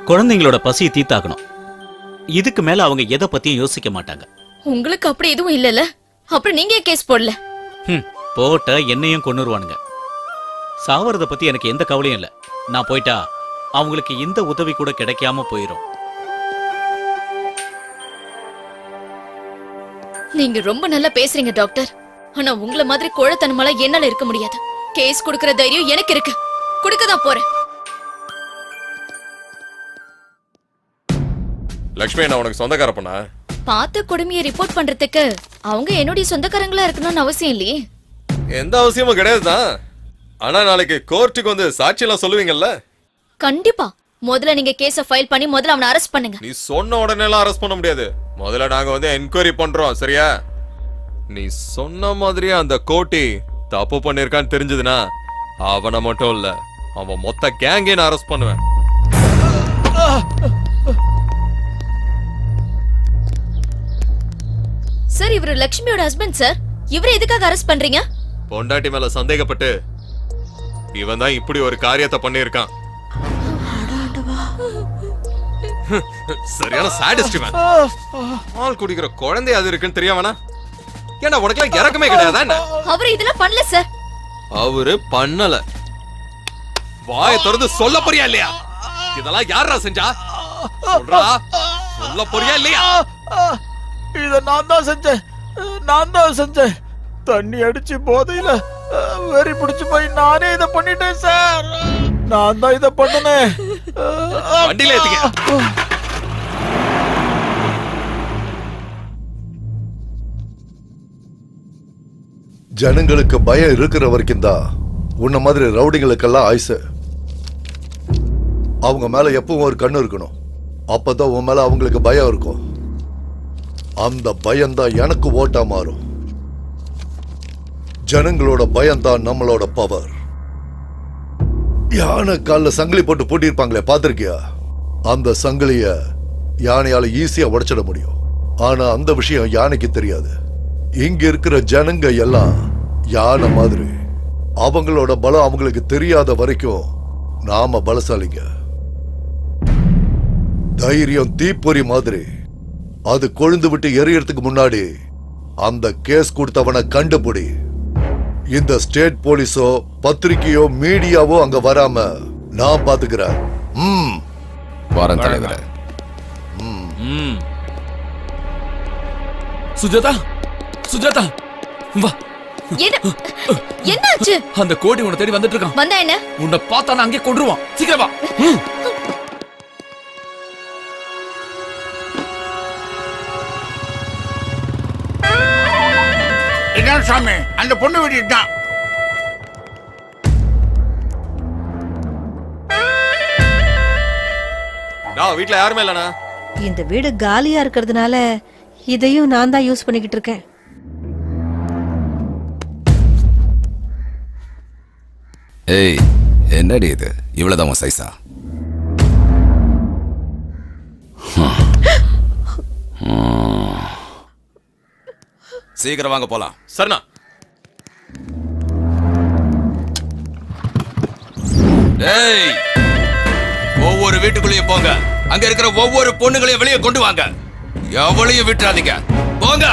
குழந்தைங்களோட பசியை தீத்தாக்கணும். இதுக்கு மேல அவங்க எதை பத்தியும் யோசிக்க மாட்டாங்க. உங்களுக்கு அப்படி எதுவும் இல்லல, அப்புறம் நீங்க ஏன் கேஸ் போடல? போட்ட என்னையும் கொன்னுருவானுங்க. சாவறத பத்தி எனக்கு எந்த கவலையும் இல்ல. நான் போயிட்டா அவங்களுக்கு இந்த உதவி கூட கிடைக்காம போயிரும். நீங்க ரொம்ப நல்லா பேசுறீங்க டாக்டர். ஆனா உங்கள மாதிரி கோழத்தனமால என்னால இருக்க முடியாது. கேஸ் கொடுக்கற தைரியம் எனக்கு இருக்கு. கொடுக்க தான் போறேன். லக்ஷ்மி, நான் உனக்கு சொந்தக்கார பண்ணா? பார்த்த கொடுமையை ரிப்போர்ட் பண்றதுக்கு அவங்க என்னுடைய சொந்தக்காரங்களா இருக்கணும்னு அவசியம் இல்லையே. எந்த அவசியமும் கிடையாதுதான். ஆனா நாளைக்கு கோர்ட்டுக்கு வந்து சாட்சி எல்லாம் சொல்லுவீங்கல்ல? கண்டிப்பா. முதல்ல நீங்க கேஸ ஃபைல் பண்ணி முதல்ல அவனை அரெஸ்ட் பண்ணுங்க. நீ சொன்ன உடனே எல்லாம் அரெஸ்ட் பண்ண முடியாது. முதல்ல நாங்க வந்து என்கொயரி பண்றோம், சரியா? நீ சொன்ன மாதிரியே அந்த கோட்டி தப்பு பண்ணிருக்கான்னு தெரிஞ்சதுன்னா அவனை மட்டும் இல்ல, அவன் மொத்த கேங்கே நான் அரெஸ்ட் பண்ணுவேன். சார், இவரு லட்சுமியோட ஹஸ்பண்ட் சார். இவரை எதுக்காக அரெஸ்ட் பண்றீங்க? பொண்டாட்டி மேல சந்தேகப்பட்டு இவன் தான் இப்படி ஒரு காரியத்தை பண்ணிருக்கான். சரியான சாடிஸ்ட் இவன். பால் குடிக்கிற குழந்தை அது இருக்குன்னு தெரியாமனா? ஏன்னா உனக்கு இறக்கமே கிடையாதா? அவரு இதெல்லாம் பண்ணல சார். அவரு பண்ணல. வாயை திறந்து சொல்ல போறியா இல்லையா? இதெல்லாம் யாரா செஞ்சா? சொல்றா, சொல்ல போறியா இல்லையா? இத நான் தான் செஞ்சேன். தண்ணி அடிச்சு போதையில வெறி பிடிச்சு போய் நானே இத பண்ணிட்டேன் சார். நான் தான் இத பண்ணனேன். வண்டியில ஏத்துக்க. ஜனங்களுக்கு பயம் இருக்கிற வரைக்கும் தான் உன்ன மாதிரி ரவுடிங்களுக்கெல்லாம் ஆயுசு. அவங்க மேல எப்பவும் ஒரு கண்ணு இருக்கணும். அப்பதான் உன் மேல அவங்களுக்கு பயம் இருக்கும். அந்த பயம்தான் எனக்கு ஓட்டா மாறும். ஜனங்களோட பயம்தான் நம்மளோட பவர். யானை கால்ல சங்கிலி போட்டு பூட்டியிருப்பாங்களே, பாத்திருக்கியா? அந்த சங்கிலிய யானையால ஈஸியா உடைச்சிட முடியும். ஆனா அந்த விஷயம் யானைக்கு தெரியாது. இங்க இருக்கிற ஜனங்க எல்லாம் யானை மாதிரி. அவங்களோட பலம் அவங்களுக்கு தெரியாத வரைக்கும் நாம பலசாலிங்க. தைரியம் தீப்பொறி மாதிரி. அது கொழுந்து விட்டு எரியறதுக்கு முன்னாடி அந்த கேஸ் கொடுத்தவனை கண்டுபிடி. இந்த ஸ்டேட் போலீஸோ பத்திரிகையோ மீடியாவோ அங்க வராம நான் பாத்துக்கிறேன். வாரம் தலைவரே. சுஜாதா வா. என்னாச்சு? அந்த கோடி உன்னை தேடி வந்துட்டு இருக்கான். வந்தா என்ன? உன்னை பார்த்தா நான் அங்கே கொன்றுவான். சீக்கிரம் வா. இதான் சாமி, அந்த பொண்ணு வீடு தான். வீட்டுல யாருமே இல்லனா? இந்த வீடு காலியா இருக்கிறதுனால இதையும் நான் தான் யூஸ் பண்ணிக்கிட்டு இருக்கேன். ஏய், என்னடி இது? இவ்வளவுதான் உன் சைஸா? சீக்கிரம் வாங்க போலாம். சரிண்ணா. ஏய், ஒவ்வொரு வீட்டுக்குள்ளேயும் போங்க. அங்க இருக்கிற ஒவ்வொரு பொண்ணுங்களையும் வெளியே கொண்டு வாங்க. எவளையும் விட்டுறாதீங்க. போங்க.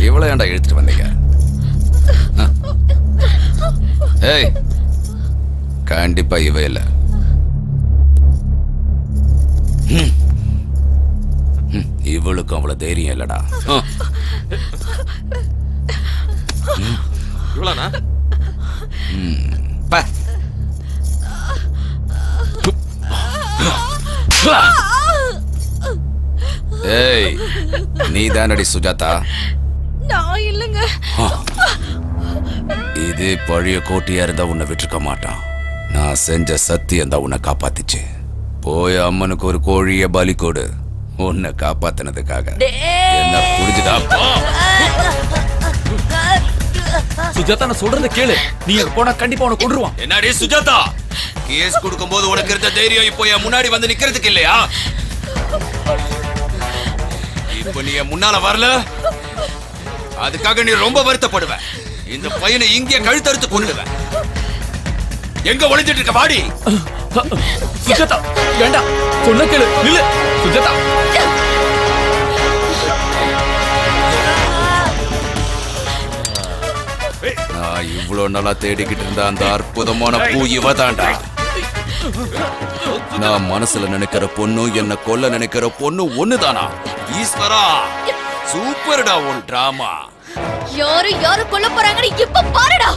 இவ்வளவு ஏன்டா இழுத்துட்டு வந்தீங்க? ஏய், கண்டிப்பா இவ இல்ல. இவளுக்கும் அவ்வளவு தைரியம் இல்லடா. இவ்வளோண்ணா? ஏய், நீ தானடி சுஜாதா? நான் இல்லைங்க. இது பழைய கோட்டையா இருந்தா உன்னை விட்டுருக்க மாட்டான். நான் செஞ்ச சத்தியம் தான் உன்னை காப்பாத்திச்சு. போய் அம்மனுக்கு ஒரு கோழிய பலி கொடு, உன்னை காப்பாத்தினதுக்காக. என்ன புரிஞ்சுதா? சுஜாதா, நான் சொல்றத கேளு. நீ அங்க போனா கண்டிப்பா உனக்கு கொன்றுவான். என்னடி சுஜாதா, கேஸ் கொடுக்கும்போது உனக்கு இருந்த தைரியம் இப்போ என் முன்னாடி வந்து நிக்கிறதுக்கு இல்லையா? இப்ப நீ என் முன்னால வரல, அதுக்காக நீ ரொம்ப வருத்தப்படுவ. இந்த பையனை இங்கே கழுத்தறுத்து கொண்டுடுவேன். எங்க ஒளிஞ்சிட்டு இருக்க? வாடி. சுஜாதா, வேண்டாம். சொன்ன கேளு. நில்லு சுஜாதா. நான் இவ்வளவு நாளா தேடிக்கிட்டு இருந்த அந்த அற்புதமான பூ இவதாண்டா. நான் மனசுல நினைக்கிற பொண்ணு, என்ன கொல்ல நினைக்கிற பொண்ணு ஒண்ணுதானா? ஈஸ்வரா, சூப்பர்டா உன் டிராமா. யாரு கொல்ல போறாங்கன்னு இப்ப பாருடா.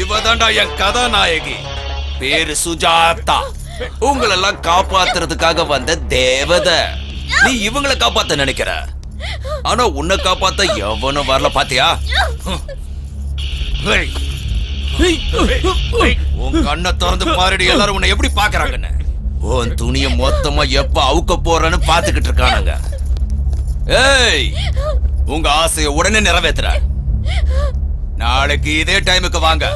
இவதாண்டா என் கதாநாயகி. பேரு சுஜாதா. உங்களெல்லாம் காப்பாத்துறதுக்காக வந்த தேவதை. நீ இவங்களை காப்பாத்த நினைக்கிற, ஆனா உன்னை காப்பாத்த எவனும் வரல. பாத்தியா? உன் கண்ணை திறந்து பாருடி. எல்லாரும் உன்னை எப்படி பாக்குறாங்கன்னு. உன் துணிய மொத்தமா எப்ப அவுக்க போறன்னு பாத்துக்கிட்டு இருக்கானுங்க. ஏய், உங்க ஆசைய உடனே நிறைவேத்துற. நாளைக்கு இதே டைமுக்கு வாங்க.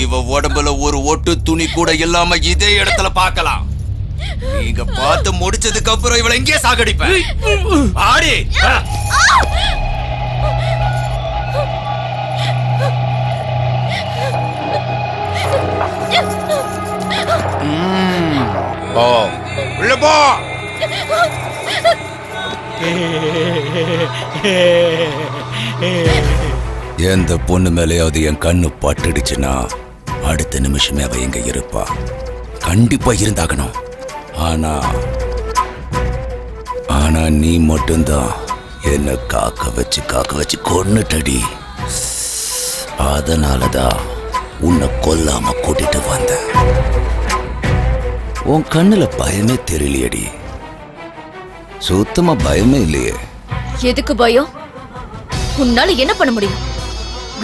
இவ உடம்புல ஒரு ஒட்டு துணி கூட இல்லாம இதே இடத்துல பார்க்கலாம். நீங்க பார்த்து முடிச்சதுக்கு அப்புறம் இவளை இங்கே சாகடிப்பேன். ஆடி. போ, உள்ள போ. எந்த பொண்ணு மேலேயாவது என் கண்ணு பட்டுடுச்சுன்னா அடுத்த நிமிஷமே அவ எங்க இருப்பா. கண்டிப்பா இருந்தாகணும். ஆனா நீ மட்டும்தான் என்ன காக்க வச்சு கொன்னுட்டடி. அதனாலதான் உன்னை கொல்லாம கூட்டிட்டு வந்த. உன் கண்ணுல பயமே தெரியலையடி. சுத்தமா பயமே இல்லையே. எதுக்கு பயம்? உன்னால என்ன பண்ண முடியும்?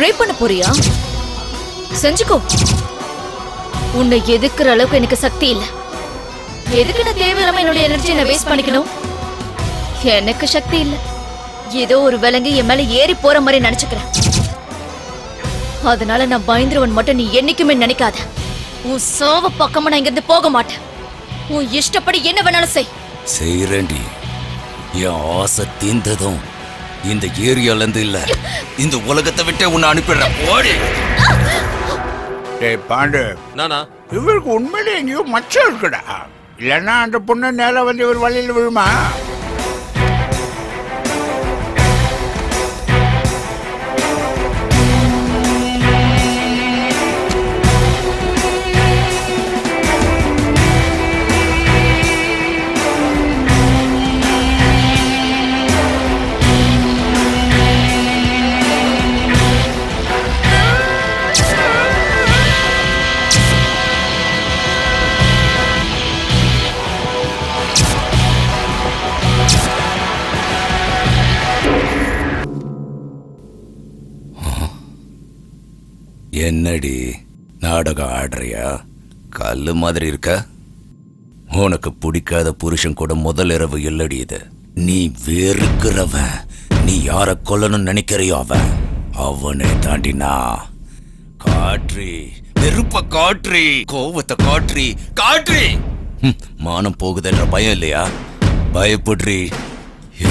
ரேப் பண்ண போறியா? செஞ்சுக்கோ. உன்னை எதுக்குற அளவுக்கு எனக்கு சக்தி இல்ல. எதுக்கு நான் தேவையில்லாம என்னோட எனர்ஜியை நான் வேஸ்ட் பண்ணிக்கணும்? எனக்கு சக்தி இல்ல. ஏதோ ஒரு விலங்கு என் மேல ஏறி போற மாதிரி நினைச்சுக்கிறேன். அதனால நான் பயந்துருவன் மட்டும் நீ என்னைக்குமே நினைக்காத. உன் சாவ பக்கமா நான் இங்கிருந்து போக மாட்டேன். உன் இஷ்டப்படி என்ன வேணாலும் செய். செய்யறேன்டி. என் ஆசை தீர்ந்ததும் இந்த ஏரியால இருந்து இல்ல, இந்த உலகத்தை விட்டு உன்னை அனுப்பிடுறேன். போடி. டேய் பாண்டு, நானா? இவருக்கு உண்மையிலே எங்கேயோ மச்சம் இருக்குடா. இல்லைன்னா அந்த பொண்ணு நேரம் வந்து இவர் வழியில் விழுமா? என்னடி நாடகம் ஆடுறியா? கல்லு மாதிரி இருக்க. உனக்கு பிடிக்காத புருஷன் கூட முதல் இரவு இல்லடி இது. நீ வெறுக்கிறவன், நீ யார கொல்லணும்னு நினைக்கிறியோ அவனை தாண்டினா காற்றி, நெருப்ப காற்றி, கோவத்தை காற்றி காற்றி. மானம் போகுதுன்ற பயம் இல்லையா? பயப்படுறி,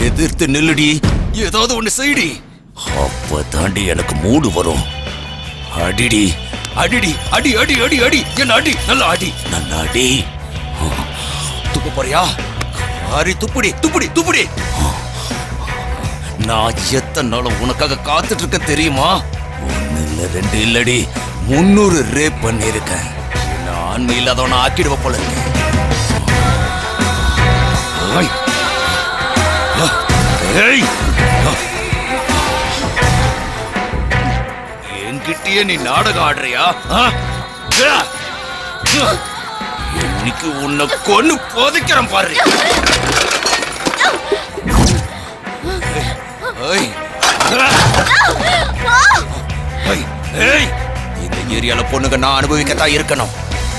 எதிர்த்து நில்லுடி, ஏதாவது ஒண்ணு செய்டி. அப்ப தாண்டி எனக்கு மூடு வரும். அடிடி அடிடி அடி அடி அடி அடி என்ன அடி, நல்லா அடி, நல்லா அடி. துப்பு போறியா? அரி துப்புடி துப்புடி துப்புடி. நான் எத்தனை நாளும் உனக்காக காத்துட்டு இருக்க தெரியுமா? 1 இல்ல 2 இல்லடி 300 ரேப் பண்ணிருக்கேன். என்ன ஆண்மை இல்லாதவன ஆக்கிடுவ போல இருக்கு. என்கிட்டயே நீ நாடகம் ஆடுறியா? இன்னைக்கு உன்னை கொன்னு போதைக்கிறேன் பாரு. இந்த ஏரியால பொண்ணுங்க நான் அனுபவிக்கத்தான் இருக்கணும்,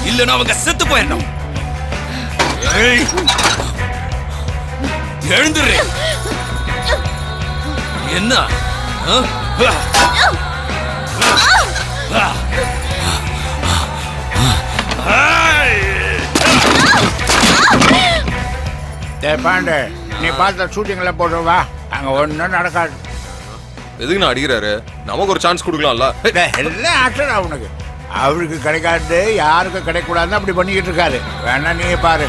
இல்லன்னா அவங்க செத்து போயிடணும். எழுந்துரு. என்ன பாண்டே, நீ பார்த்த ஷூட்டிங்ல போடுவா, அங்க ஒன்றும் நடக்காது. எதுக்கு நான் அடிக்கிறாரு? நமக்கு ஒரு சான்ஸ் கொடுக்கலாம்ல. எல்லாம் ஆக்டர் அவனுக்கு, அவருக்கு கிடைக்காது யாருக்கும் கிடைக்கூடாதுன்னு அப்படி பண்ணிக்கிட்டு இருக்காரு. வேணா நீ பாரு.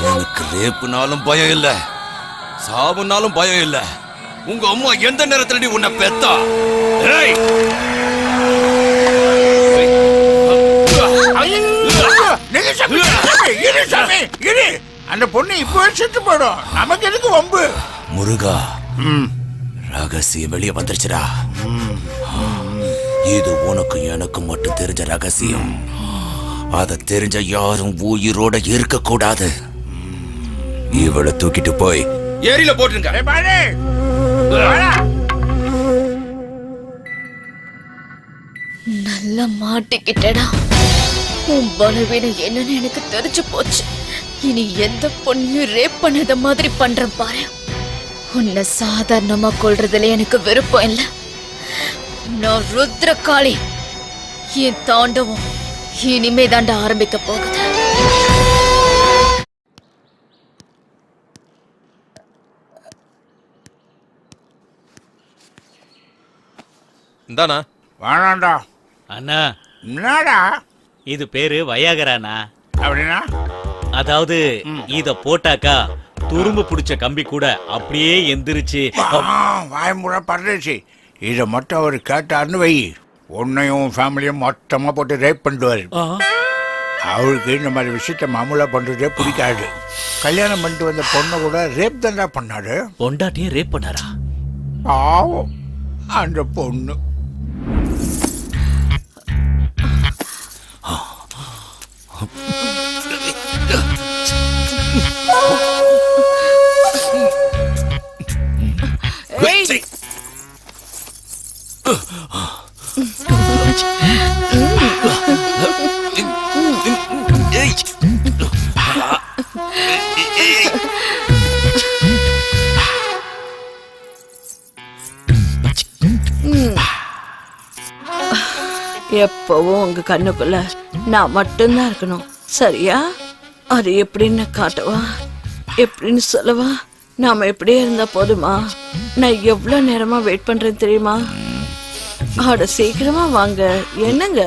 எனக்கு ரேப்புனாலும் பயம் இல்ல, சாவுனாலும் பயம் இல்ல. உங்க அம்மா எந்த நேரத்துல நீ உன்னை பெத்தா? அந்த பொண்ணு இப்போ செத்து போடும், நமக்கு எதுக்கு வம்பு? முருகா, ரகசியம் வெளியே வந்துருச்சுடா. இது உனக்கு எனக்கு மட்டும் தெரிஞ்ச ரகசியம். அத தெரிஞ்ச யாரும் உயிரோட இருக்க கூடாது. இவளை தூக்கிட்டு போய் ஏரியில போட்டுருங்க. நல்லா மாட்டிக்கிட்டடா. உன் பலவீனம் என்னன்னு எனக்கு தெரிஞ்சு போச்சு. இனி எந்த பொண்ணையும் ரேப் பண்ணத மாதிரி பண்றேன் பாரு. உன்னை சாதாரணமா கொல்றதுல எனக்கு விருப்பம் இல்ல. நான் ருத்ரகாளி. என் தாண்டவம் இனிமே தாண்ட ஆரம்பிக்க போகுது. இந்தானா? வேணாண்டா. அண்ணா, என்னடா இது பேரு வயாகரானா? அப்படின்னா அதாவது இத போட்டாக்கா துரும்பு பிடிச்ச கம்பி கூட அப்படியே எந்திரிச்சு வாய்முறை பறந்துச்சு. இதை மட்டும் அவர் கேட்டாருன்னு வை, உன்னையும் ஃபேமிலியும் மொத்தமா போட்டு ரேப் பண்ணிடுவாரு. அவருக்கு இந்த மாதிரி விஷயத்த மாமூலா பண்றதே பிடிக்காது. கல்யாணம் பண்ணிட்டு வந்த பொண்ணை கூட ரேப் தான்டா பண்ணாரு. பொண்டாட்டியே ரேப் பண்ணாரா? பாவம் அந்த பொண்ணு. எப்பவும் உங்க கண்ணுக்குள்ள நான் மட்டும்தான் இருக்கணும், சரியா? அது எப்படின்னு காட்டவா, எப்படின்னு சொல்லவா? நாம எப்படியே இருந்தா போதுமா? நான் எவ்வளவு நேரமா வெயிட் பண்றேன் தெரியுமா? அட சீக்கிரமா வாங்க. என்னங்க,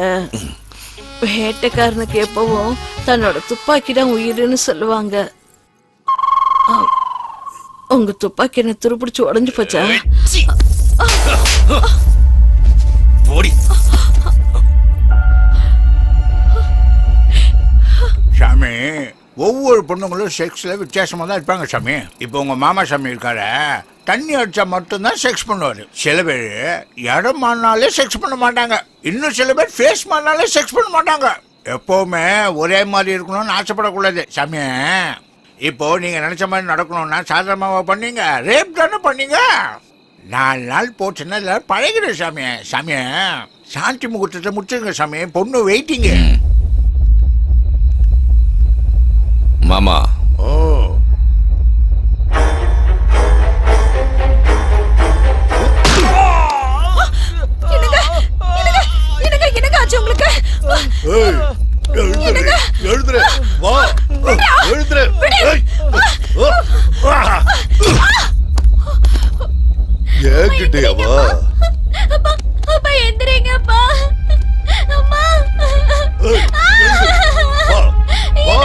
வேட்டைக்காரனுக்கு எப்பவும் தன்னோட துப்பாக்கி தான் உயிருன்னு சொல்லுவாங்க. உங்க துப்பாக்கி என்ன துருப்பிடிச்சு உடஞ்சு போச்சா? சாமி, ஒவ்வொரு பொண்ணுங்களும் செக்ஸ்ல வித்தியாசமா தான் இருப்பாங்க சாமி. இப்போ உங்க மாமா சாமி இருக்காரு, தண்ணி அடிச்சா மட்டும்தான் செக்ஸ் பண்ணுவாரு. சில பேர் இடம் மாறினாலே செக்ஸ் பண்ண மாட்டாங்க. இன்னும் சில பேர் ஃபேஸ் மாறினாலே செக்ஸ் பண்ண மாட்டாங்க. எப்பவுமே ஒரே மாதிரி இருக்கணும்னு ஆசைப்படக்கூடாது சாமி. இப்போ நீங்க நினைச்ச மாதிரி நடக்கணும்னா சாதாரணமாக பண்ணீங்க, ரேப் தானே பண்ணீங்க. 4 நாள் போச்சுன்னா எல்லாரும் பழகிடும் சாமி. சாமி, சாந்தி முகூர்த்தத்தை முடிச்சுங்க சாமி. பொண்ணு வெயிட்டிங்க. மாமா, ஓ, என்னங்க ஆச்சு உங்களுக்கு? எழுதுற வா, எழுதுற. ஏங்கிட்டே வா. அப்பா எந்திரிங்கப்பா. அம்மா வா, வா.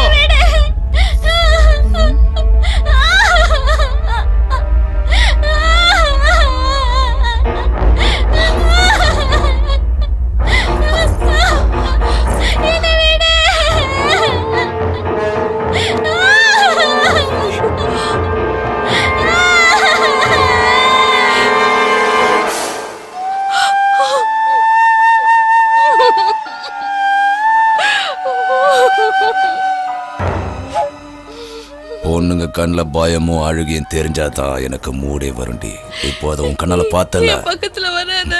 பொண்ணுங்க கண்ணில் பயமும் அழுகையும் தெரிஞ்சாதான் எனக்கு மூடே வருண்டி. இப்போ அதை உன் கண்ணால பார்த்தல, பக்கத்துல வராத.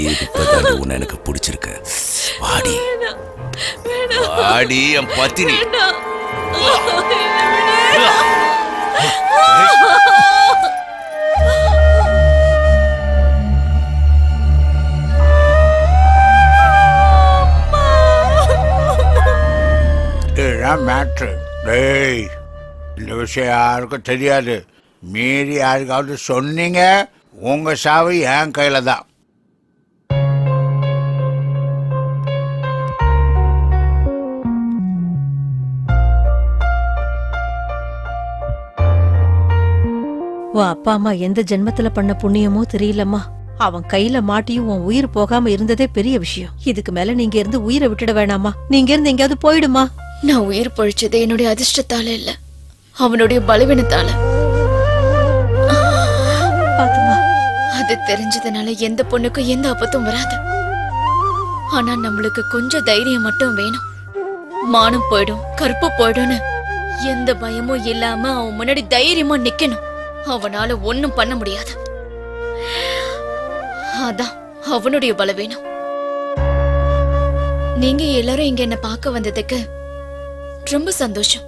இப்பதான் உன்னை எனக்கு பிடிச்சிருக்கு. வாடி வாடி என் பத்தினி. இதுதான் மேட்ரு. டேய், இந்த விஷயம் யாருக்கும் தெரியாது. மீறி யாருக்காவது சொன்னீங்க, உங்க சாவு என் கையில தான். உன் அப்பா அம்மா எந்த ஜென்மத்துல பண்ண புண்ணியமோ தெரியலம்மா. அவன் கையில மாட்டியும் உன் உயிர் போகாம இருந்ததே பெரிய விஷயம். இதுக்கு மேல நீங்க இருந்து உயிரை விட்டுட வேணாமா? நீங்க இருந்து எங்கேயாவது போயிடுமா? நான் உயிர் பொழிச்சது என்னுடைய அதிர்ஷ்டத்தால இல்ல, அவனுடைய பலவீனத்தால. அது தெரிஞ்சதுனால எந்த பொண்ணுக்கும் எந்த ஆபத்தும் வராது. ஆனா நம்மளுக்கு கொஞ்சம் தைரியம் மட்டும் வேணும். மானம் போயிடும், கற்பு போயிடும்னு எந்த பயமும் இல்லாம அவன் முன்னாடி தைரியமா நிக்கணும். அவனால ஒண்ணும் பண்ண முடியாது. அதான் அவனுடைய பலவீனம். நீங்க எல்லாரும் இங்க என்ன பார்க்க வந்ததுக்கு ரொம்ப சந்தோஷம்.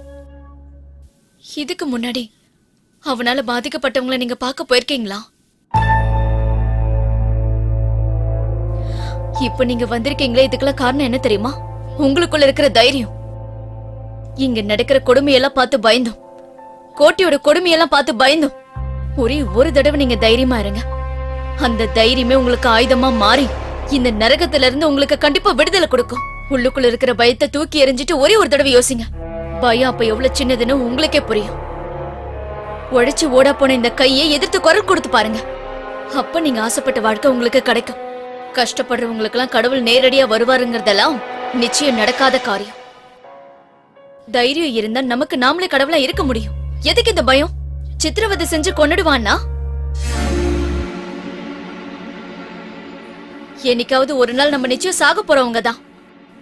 இதுக்கு முன்னாடி அவனால பாதிக்கப்பட்டவங்களை நீங்க பார்க்க போயிருக்கீங்களா? இப்ப நீங்க வந்திருக்கீங்களே, இதுக்கெல்லாம் காரணம் என்ன தெரியுமா? உங்களுக்குள்ள இருக்கிற தைரியம். இங்க நடக்கிற கொடுமையெல்லாம் பார்த்து பயந்தோம், கோட்டியோட கொடுமையெல்லாம் பார்த்து பயந்தோம். ஒரே ஒரு தடவை நீங்க தைரியமா இருங்க. அந்த தைரியமே உங்களுக்கு ஆயுதமா மாறி இந்த நரகத்துல இருந்து உங்களுக்கு கண்டிப்பா விடுதலை கொடுக்கும். உள்ளுக்குள்ள இருக்கிற பயத்தை தூக்கி எறிஞ்சிட்டு ஒரே ஒரு தடவை யோசிங்க. பயம் அப்ப எவ்வளவு சின்னதுன்னு உங்களுக்கே புரியும். உழைச்சு ஓடா போன இந்த கையை எதிர்த்து குரல் கொடுத்து பாருங்க. அப்ப நீங்க ஆசைப்பட்ட வாழ்க்கை உங்களுக்கு கிடைக்கும். கஷ்டப்படுறவங்களுக்கு எல்லாம் கடவுள் நேரடியா வருவாருங்கிறதெல்லாம் நிச்சயம் நடக்காத காரியம். தைரியம் இருந்தா நமக்கு நாமளே கடவுளா இருக்க முடியும். எதுக்கு இந்த பயம்? சித்திரவதை செஞ்சு கொன்னுடுவான்னா? என்னைக்காவது ஒரு நாள் நம்ம நிச்சயம் சாக போறவங்க தான்.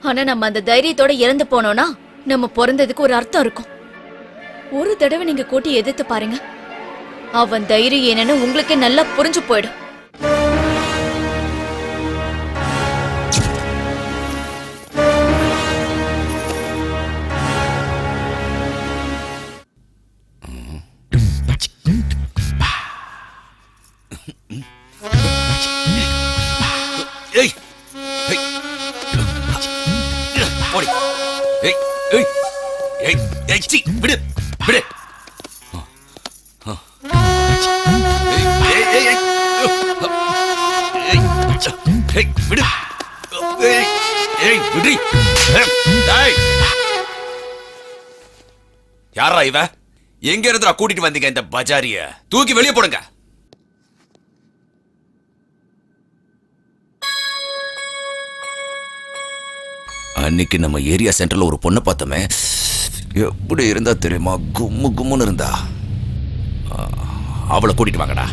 ஆனா நம்ம அந்த தைரியத்தோட இறந்து போனோம்னா நம்ம பிறந்ததுக்கு ஒரு அர்த்தம் இருக்கும். ஒரு தடவை நீங்க கூட்டி எதிர்த்து பாருங்க. அவன் தைரியம் என்னன்னு உங்களுக்கே நல்லா புரிஞ்சு போயிடும். ஏய் ஏய் ஓடி ஏய் ஏய் ஏய் ஏய் சி விடு விடு விடு. விடுறி. யாரா இவ? எங்க இருந்தா கூட்டிட்டு வந்தீங்க இந்த பஜாரிய? தூக்கி வெளியே போடுங்க. அன்னைக்கு நம்ம ஏரியா சென்டர்ல ஒரு பொண்ணை பார்த்தோமே, எப்படி இருந்தா தெரியுமா? கும்மு கும்முன்னு இருந்தா. அவளை கூட்டிட்டு வாங்கடா.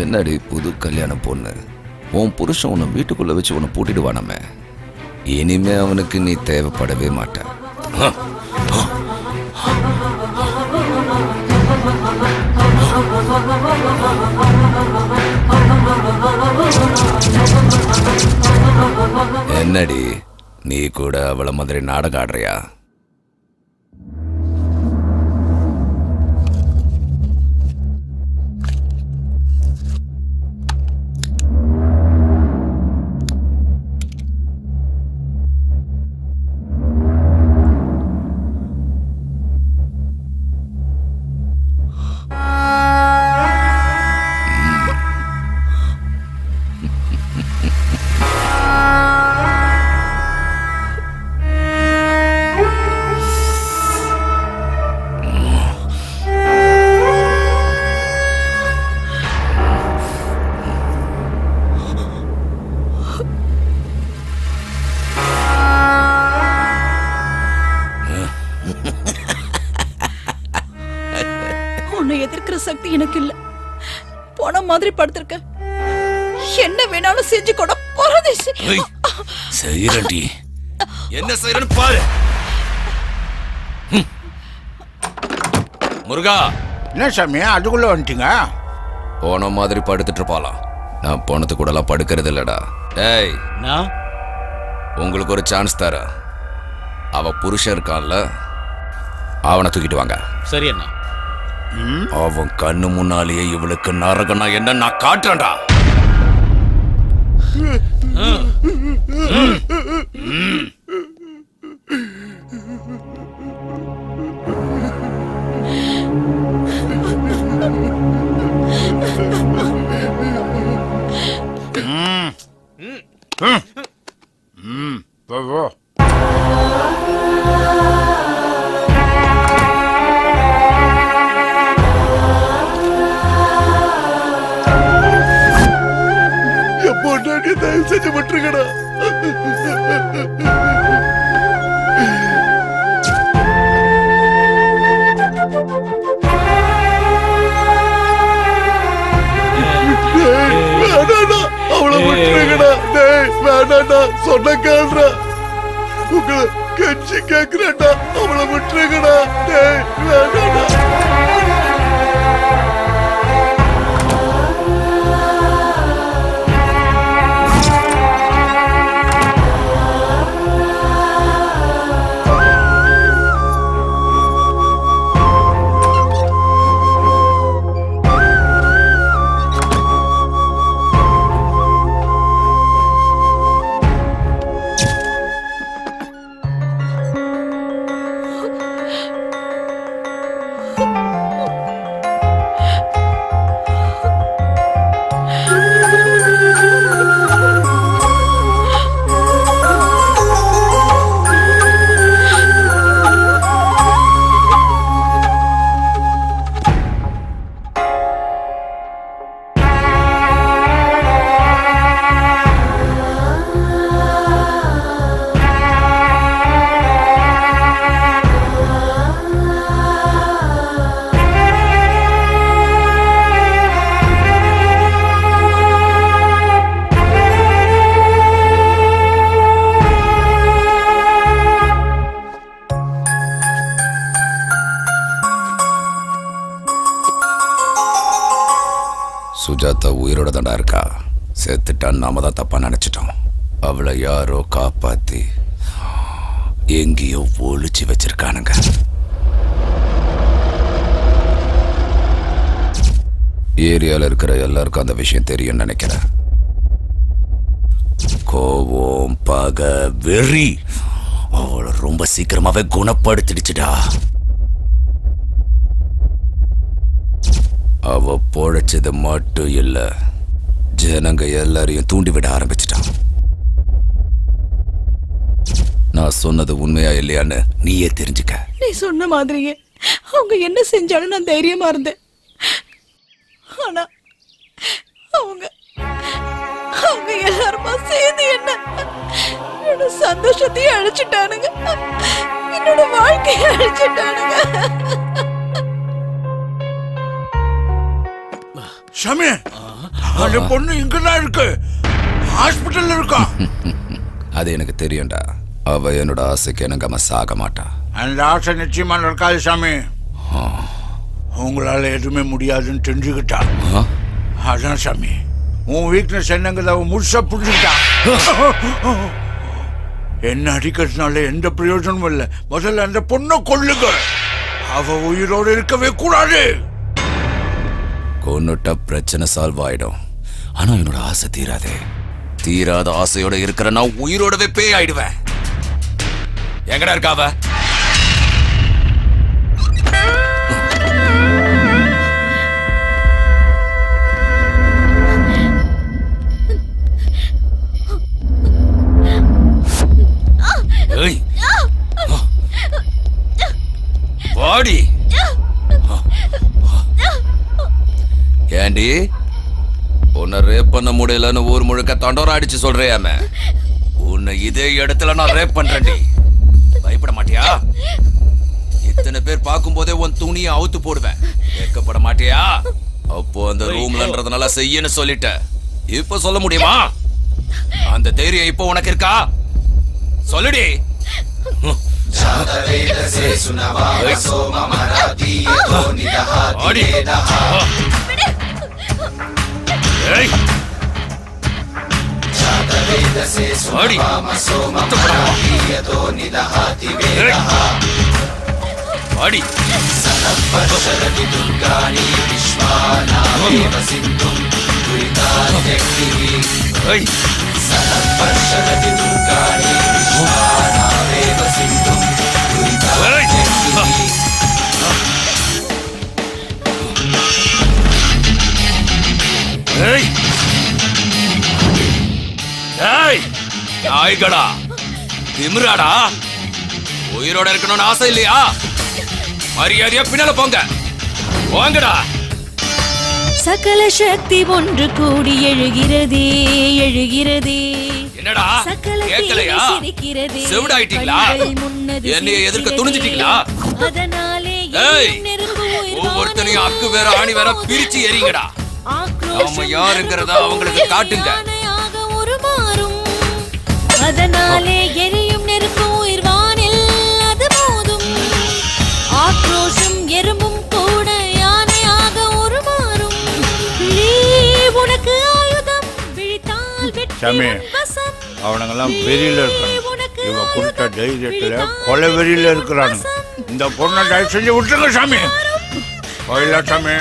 என்னடி புது கல்யாண பொண்ணு, உன் புருஷன் உன்னை வீட்டுக்குள்ள வச்சு உன்னை பூட்டிடுவானாமே. இனிமே அவனுக்கு நீ தேவைப்படவே மாட்ட. என்னடி நீ கூட அவளை மாதிரி நாடகம் ஆடுறியா? உன்னை எதிர்க்கிற சக்தி எனக்கு இல்ல. போன மாதிரி படுத்திருக்க. என்ன வேணாலும் செஞ்சு கூட பரதேசி. செய்யறடி, என்ன செய்யறன்னு பாரு. முருகா. என்ன சாமி அதுக்குள்ள வந்துட்டீங்க? போன மாதிரி படுத்துட்டு இருப்பாளாம். நான் போனது கூட எல்லாம் படுக்கிறது இல்லடா. டேய், உங்களுக்கு ஒரு சான்ஸ் தர. அவ புருஷன் இருக்கான்ல, அவனை தூக்கிட்டு வாங்க. சரி அண்ணா. அவன் கண்ணு முன்னாலேயே இவளுக்கு நரகனா என்ன நான் காட்டுறேன்டா. போ. தயவு செஞ்சு விட்டுருக்கடா. அவளை விட்டுருக்கடா. வேணாண்டா, சொன்ன கேள்றா. உங்களை கெஞ்சி கேக்குறேன்டா, அவளை விட்டுருக்கடா. வேணாண்டா. சுஜாதா உயிரோட தாண்டா இருக்கா. செத்துட்டான்னு நாம தான் தப்பா நினைச்சிட்டோம். அவளை யாரோ காப்பாத்தி எங்கேயோ ஒளிச்சு வச்சிருக்கானுங்க. ஏரியால இருக்கிற எல்லாருக்கும் அந்த விஷயம் தெரியும் நினைக்கிறேன். கோவம், பகை, வெறி அவளை ரொம்ப சீக்கிரமாவே குணப்படுத்திடுச்சுடா. அவ பொழைச்சது மட்டும் இல்ல, ஜனங்க எல்லாரையும் தூண்டிவிட ஆரம்பிச்சிட்டான். நான் சொன்னது உண்மையா இல்லையான்னு நீயே தெரிஞ்சுக்க. நீ சொன்ன மாதிரியே அவங்க என்ன செஞ்சாலும் நான் தைரியமா இருந்தேன். ஆனா அவங்க அவங்க எல்லாருமா சேர்ந்து என்னோட சந்தோஷத்தையும் அழிச்சிட்டானுங்க, என்னோட வாழ்க்கையை அழிச்சிட்டானுங்க. சாமி, அந்த பொண்ணு இங்கதான் இருக்கு, ஹாஸ்பிட்டல்ல இருக்கா. அது எனக்கு தெரியும்டா. அவ என்னோட ஆசைக்கு எனக்கு சாக மாட்டா. அந்த ஆசை நிச்சயமா நடக்காது சாமி. உங்களால எதுவுமே முடியாதுன்னு தெரிஞ்சுக்கிட்டா. அதான் சாமி, உன் வீக்னஸ் என்னங்கிறத அவன் முழுசா புரிஞ்சுக்கிட்டா. என்ன அடிக்கிறதுனால எந்த பிரயோஜனமும் இல்லை. முதல்ல அந்த பொண்ணை கொல்லுங்க. அவ உயிரோடு இருக்கவே கூடாது. கொன்னுட்டா பிரச்சனை சால்வ் ஆயிடும். ஆனா என்னோட ஆசை தீராதே. தீராத ஆசையோட இருக்கிற நான் உயிரோடவே பேய் ஆயிடுவேன். எங்கடா இருக்காவ? வாடி. ஏண்டி, உன்னை ரேப் பண்ண முடியலன்னு ஊர் முழுக்க தண்டோரம் அடிச்சு சொல்றியாமே, உன்னை இதே இடத்துல நான் ரேப் பண்றேன்டி. பயப்பட மாட்டியா? இத்தனை பேர் பார்க்கும் போதே உன் துணியை அவுத்து போடுவேன். கேட்கப்பட மாட்டியா? அப்போ அந்த ரூம்லன்றதுனால செய்யன்னு சொல்லிட்ட. இப்ப சொல்ல முடியுமா? அந்த தைரியம் இப்போ உனக்கு இருக்கா? சொல்லுடி. நாய்கடா, திமிராடா, உயிரோட இருக்கணும்னு ஆசை இல்லையா? மரியாதையா பின்னால போங்க. போங்கடா. சகல சக்தி ஒன்று கூடி எழுகிறதே எழுகிறதே. என்னடா கேட்கலையா? செவிடாயிட்டீங்களா? என்னைய எதிர்க்க துணிஞ்சிட்டீங்களா? ஒவ்வொருத்தனையும் அக்கு வேற ஆணி வேற பிரிச்சு எறிங்கடா. நாம யாருங்கிறத அவங்களுக்கு காட்டுங்க. அதனாலே எரியும் நெருப்பு உயிர் வானில் அது மோதும். ஆக்ரோஷம் எறும்பும் கூட யானையாக உருமாறும். உனக்கு ஆயுதம் விழித்தால் சாமி, அவனுங்கெல்லாம் வெறியில இருக்காங்க. இவன் கொடுத்த தைரியத்துல கொலை வெறியில இருக்கிறானுங்க. இந்த பொண்ணை தயவு செஞ்சு விட்டுருங்க சாமி. போயிடல சாமி.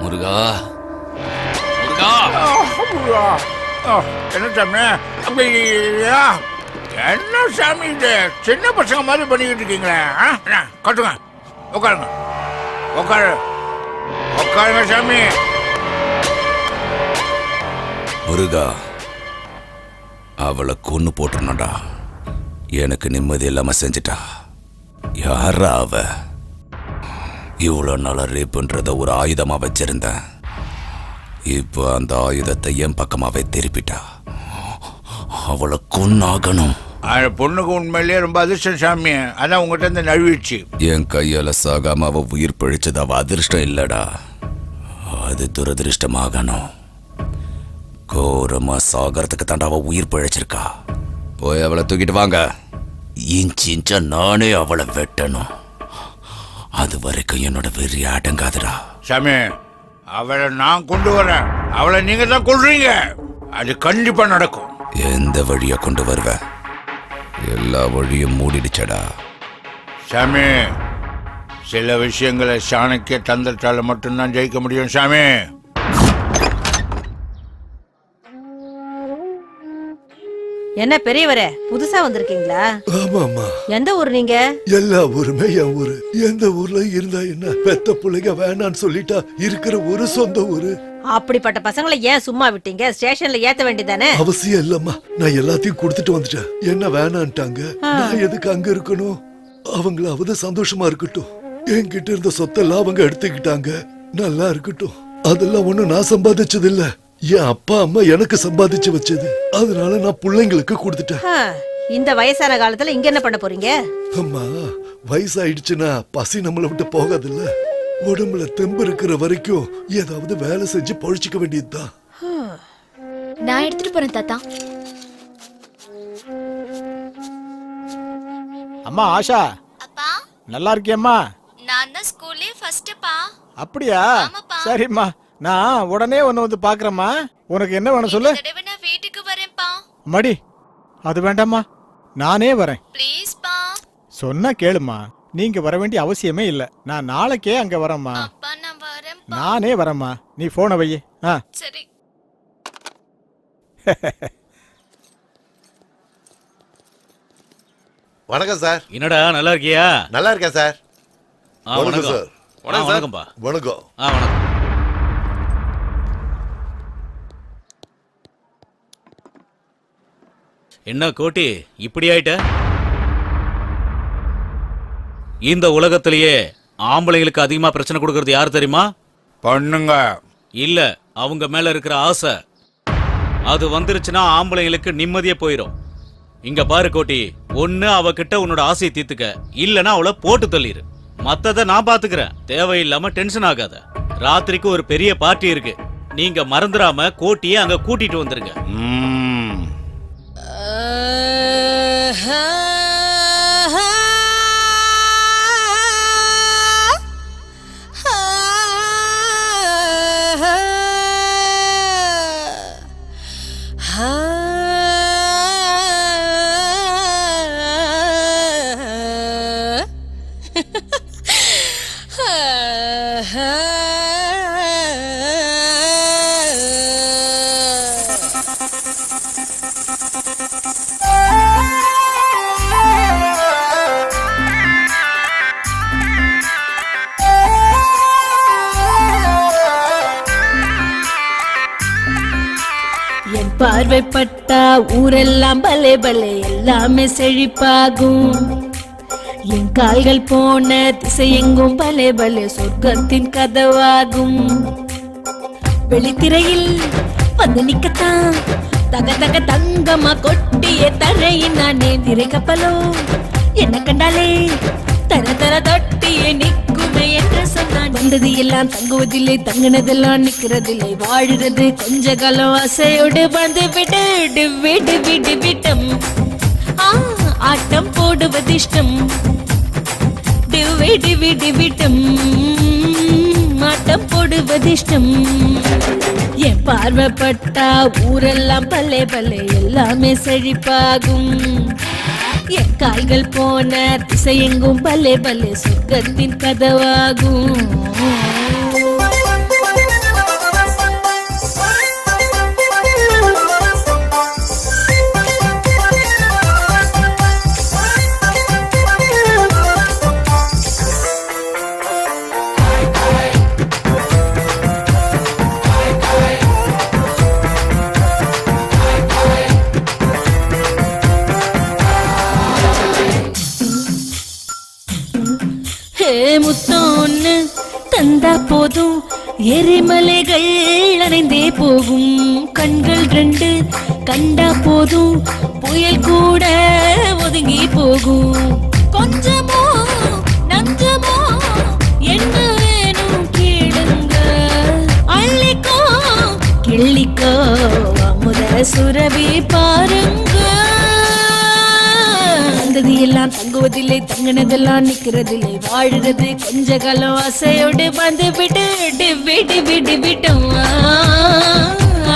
முருகா, என்ன சாமி என்ன சாமி இது? சின்ன பசங்க மாதிரி பண்ணிக்கிட்டு இருக்கீங்களே. கட்டுங்க, உட்காருங்க, உட்காருங்க சாமி. முருகா, அவளை கொன்னு போட்டுருணும்டா. எனக்கு நிம்மதி இல்லாம செஞ்சிட்டா. யாரா அவ? இவ்வளவு நாள ரேப்புன்றத ஒரு ஆயுதமா வச்சிருந்தேன். இப்போ அந்த ஆயுதத்தை என் பக்கமாவே திருப்பிட்டா. அவளை கொன்னாகணும். அந்த பொண்ணுக்கு உண்மையிலேயே ரொம்ப அதிர்ஷ்டம் சாமி. அதான் உங்ககிட்ட இருந்து நழுவிடுச்சு. என் கையால சாகாம அவ உயிர் பிழைச்சது அவ அதிர்ஷ்டம் இல்லடா, அது துரதிருஷ்டமாகணும். கோரமா சாகறதுக்கு தாண்டா அவ உயிர் பிழைச்சிருக்கா. போய் அவளை தூக்கிட்டு வாங்க. இன்ச்சா நானே அவளை வெட்டணும். அது வரைக்கும் என்னோட வெறி அடங்காதுடா. சாமி, அவளை நான் கொண்டு வரேன். அவளை நீங்க தான் கொள்றீங்க. அது கண்டிப்பா நடக்கும். எந்த வழியா கொண்டு வருவ? எல்லா வழியும் மூடிடுச்சடா. சாமி, சில விஷயங்களை சாணக்கிய தந்திரத்தால மட்டும்தான் ஜெயிக்க முடியும் சாமி. என்ன பெரியவரே, புதுசா வந்திருக்கீங்களா? ஆமாமா. எந்த ஊர் நீங்க? எல்லா ஊருமே என் ஊரு. எந்த ஊர்ல இருந்தா என்ன? பெத்த பிள்ளைங்க வேணான்னு சொல்லிட்டா இருக்கிற ஒரு சொந்த ஊரு. அப்படிப்பட்ட பசங்களை ஏன் சும்மா விட்டீங்க? ஸ்டேஷன்ல ஏத்த வேண்டியதானே? அவசியம் இல்லம்மா, நான் எல்லாத்தையும் கொடுத்துட்டு வந்துட்டேன். என்ன வேணான்ட்டாங்க, நான் எதுக்கு அங்க இருக்கணும்? அவங்களாவது சந்தோஷமா இருக்கட்டும். என்கிட்ட இருந்த சொத்தெல்லாம் அவங்க எடுத்துக்கிட்டாங்க, நல்லா இருக்கட்டும். அதெல்லாம் ஒண்ணும் நான் சம்பாதிச்சது இல்ல, என் அப்பா அம்மா எனக்கு சம்பாதிச்சு வச்சது. அதனால நான் பிள்ளைங்களுக்கு கொடுத்துட்டேன். இந்த வயசான காலத்துல இங்க என்ன பண்ண போறீங்க? அம்மா, வயசாயிடுச்சுன்னா பசி நம்மளை விட்டு போகாதுல்ல. உடம்புல தெம்பு இருக்கிற வரைக்கும் ஏதாவது வேலை செஞ்சு பொழைச்சிக்க வேண்டியதுதான். நான் எடுத்துட்டு போறேன் தாத்தா. அம்மா ஆஷா, அப்பா நல்லா இருக்கியம்மா? நான் தான் ஸ்கூல்லே ஃபர்ஸ்ட் பா. அப்படியா? சரிம்மா, நான் உடனே ஒன்னு வந்து பாக்குறேம்மா. உனக்கு என்ன வேணும் சொல்லு. நான் வீட்டுக்கு வரேன்ப்பா. மடி, அது வேண்டாம்மா, நானே வரேன். ப்ளீஸ் பா. சொன்னா கேளுமா, நீங்க வர வேண்டிய அவசியமே இல்ல. நான் நாளைக்கே அங்க வரேம்மா. அப்பா நான் வரேன். நானே வரேம்மா, நீ போன வை. சரி. வணக்கம் சார். என்னடா நல்லா இருக்கியா? நல்லா இருக்கேன் சார். வணக்கம் சார். வணக்கம்பா. வணக்கம். வணக்கம். என்ன கோட்டி இப்படி ஆயிட்ட? இந்த உலகத்திலேயே ஆம்பளைங்களுக்கு அதிகமா பிரச்சனை கொடுக்கறது யாரு தெரியுமா? பண்ணுங்க. இல்ல, அவங்க மேல இருக்கிற ஆசை. அது வந்துருச்சுன்னா ஆம்பளைங்களுக்கு நிம்மதியே போயிடும். இங்க பாரு கோட்டி, ஒண்ணு அவகிட்ட உன்னோட ஆசையை தீர்த்துக்க, இல்லனா அவளை போட்டு தள்ளிரு. மத்தத நான் பாத்துக்கிறேன். தேவையில்லாம டென்ஷன் ஆகாத. ராத்திரிக்கு ஒரு பெரிய பார்ட்டி இருக்கு, நீங்க மறந்துடாம கோட்டியை அங்க கூட்டிட்டு வந்துருங்க. என் பார்வைப்பட்டா ஊரெல்லாம் பலே பலே எல்லாமே செழிப்பாகும். என் கால்கள் போன திசையெங்கும் பலே பலே சொர்க்கத்தின் கதவாகும். வெளித்திரையில் வந்து நிக்கத்தான் தக தக தங்கமா கொட்டிய தரையின் நானே. திரை கப்பலோ என்ன கண்டாலே தர தர தொட்டிய நிக்குமே என்று சொன்னான். வந்தது எல்லாம் தங்குவதில்லை, தங்கினதெல்லாம் நிக்கிறதில்லை. வாழுறது கொஞ்ச காலம் ஆசையோடு வந்து விடு விடு விடு விட்டம். ஆட்டம் போடுவது இஷ்டம். விடு விடு விட்டம். ஆட்டம் போடுவது இஷ்டம். என் பார்வைப்பட்டா ஊரெல்லாம் பல்லே பல்லே எல்லாமே செழிப்பாகும். என் கால்கள் போன திசையெங்கும் பல்லே பல்லே சொர்க்கத்தின் கதவாகும். முத்தம் ஒண்ணு தந்தா போதும், எரிமலைகள் அணைந்தே போகும் கண்கள் ரெண்டு கண்டா போதும் புயல் கூட ஒதுங்கி போகும் கொஞ்சமோ நஞ்சமோ என்ன வேணும் கேளுங்க அள்ளிக்கோ கிள்ளிக்கோ அமுத சுரபி பாருங்க வந்தது எல்லாம் தங்குவதில்லை தங்கினதெல்லாம் நிக்கிறதில்லை வாழுறது கொஞ்ச காலம் ஆசையோடு வந்து விட்டு விட்டு விட்டு விட்டோம்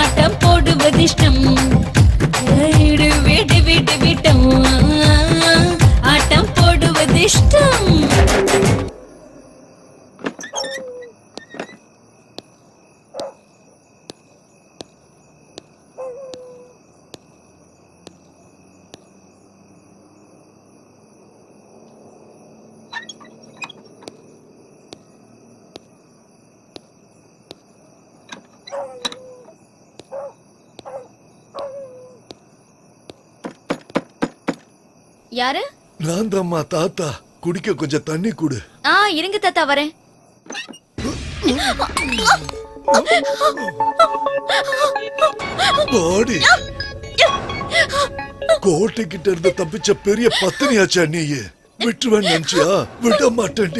ஆட்டம் போடுவது இஷ்டம் விட்டு விட்டு விட்டோம் ஆட்டம் போடுவது இஷ்டம் யாரு? நான் தாம்மா தாத்தா. குடிக்க கொஞ்சம் தண்ணி குடு. இருங்க தாத்தா வரேன். பாடி கோட்டைக்கிட்ட இருந்து தப்பிச்ச பெரிய பத்தினியாச்சா நீயே. விட்டுவேன் நினைச்சியா? விட மாட்டேன்.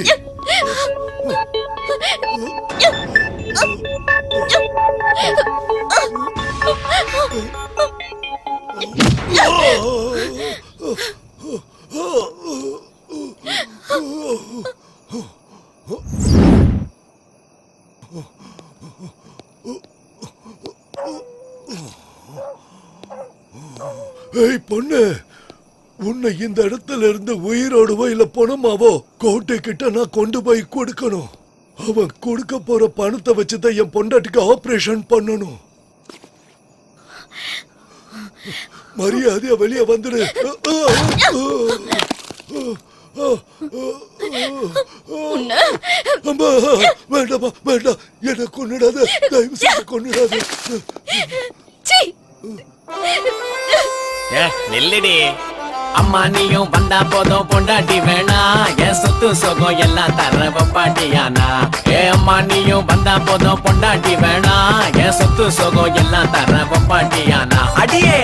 ஏய் பொண்ணு, உன்னை இந்த இடத்துல இருந்து உயிரோடுவோ இல்ல பணமாவோ கோட்டை கிட்ட நான் கொண்டு போய் கொடுக்கணும். அவன் கொடுக்க போற பணத்தை வச்சுதான் என் பொண்டாட்டிக்கு ஆபரேஷன் பண்ணணும். மரியாதையா வெளியே வந்துடு. வேண்டாமா வேண்டாம், என்ன கொன்னுடாத, தயவு செய்து கொன்னுடாத. நெல்லடி அம்மா, நீயும் வந்தா போதும் பொண்டாட்டி வேணா, என் சொத்து சொகம் எல்லாம் தர பாட்டியானா. அம்மா, நீயும் வந்தா போதும் பொண்டாட்டி வேணா, என் சொத்து சொகம் எல்லாம் தர பாட்டியானா. அடியே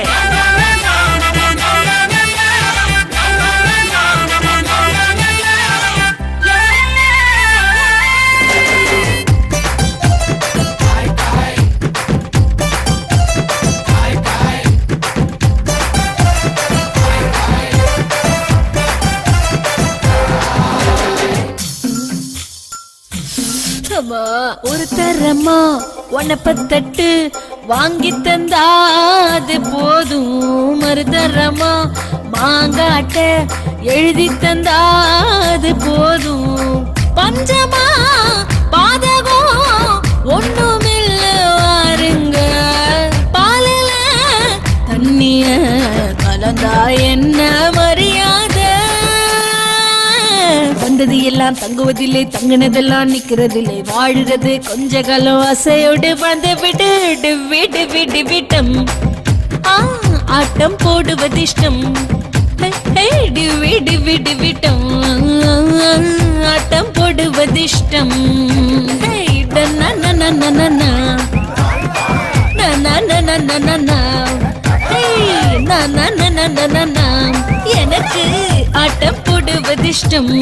ஒரு தரமா உனப்பத்தட்டு வாங்கி தந்தா அது போதும். மறுதரமா மாங்காட்ட எழுதி தந்தா அது போதும். பஞ்சமா பாதகம் ஒண்ணுமில்ல வாருங்க. பாலில தண்ணிய கலந்தா என்ன மரியாதை. வந்தது எல்லாம் தங்குவதில்லை தங்கினதெல்லாம் நிக்கிறதில்லை வாழுறது கொஞ்ச காலம் ஆசையோடு வந்து விட்டு விட்டு விட்டு விட்டம் ஆட்டம் போடுவது இஷ்டம். விடு விடு விட்டம் ஆட்டம் போடுவது இஷ்டம். எனக்கு ஆட்டம் போடுவது இஷ்டம்.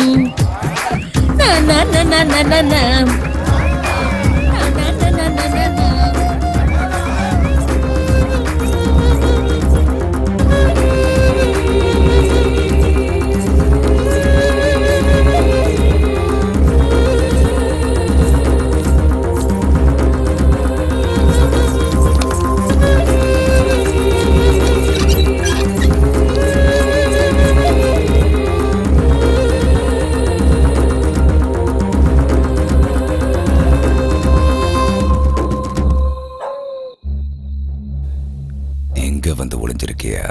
எங்க வந்து ஒளிஞ்சிருக்கியா?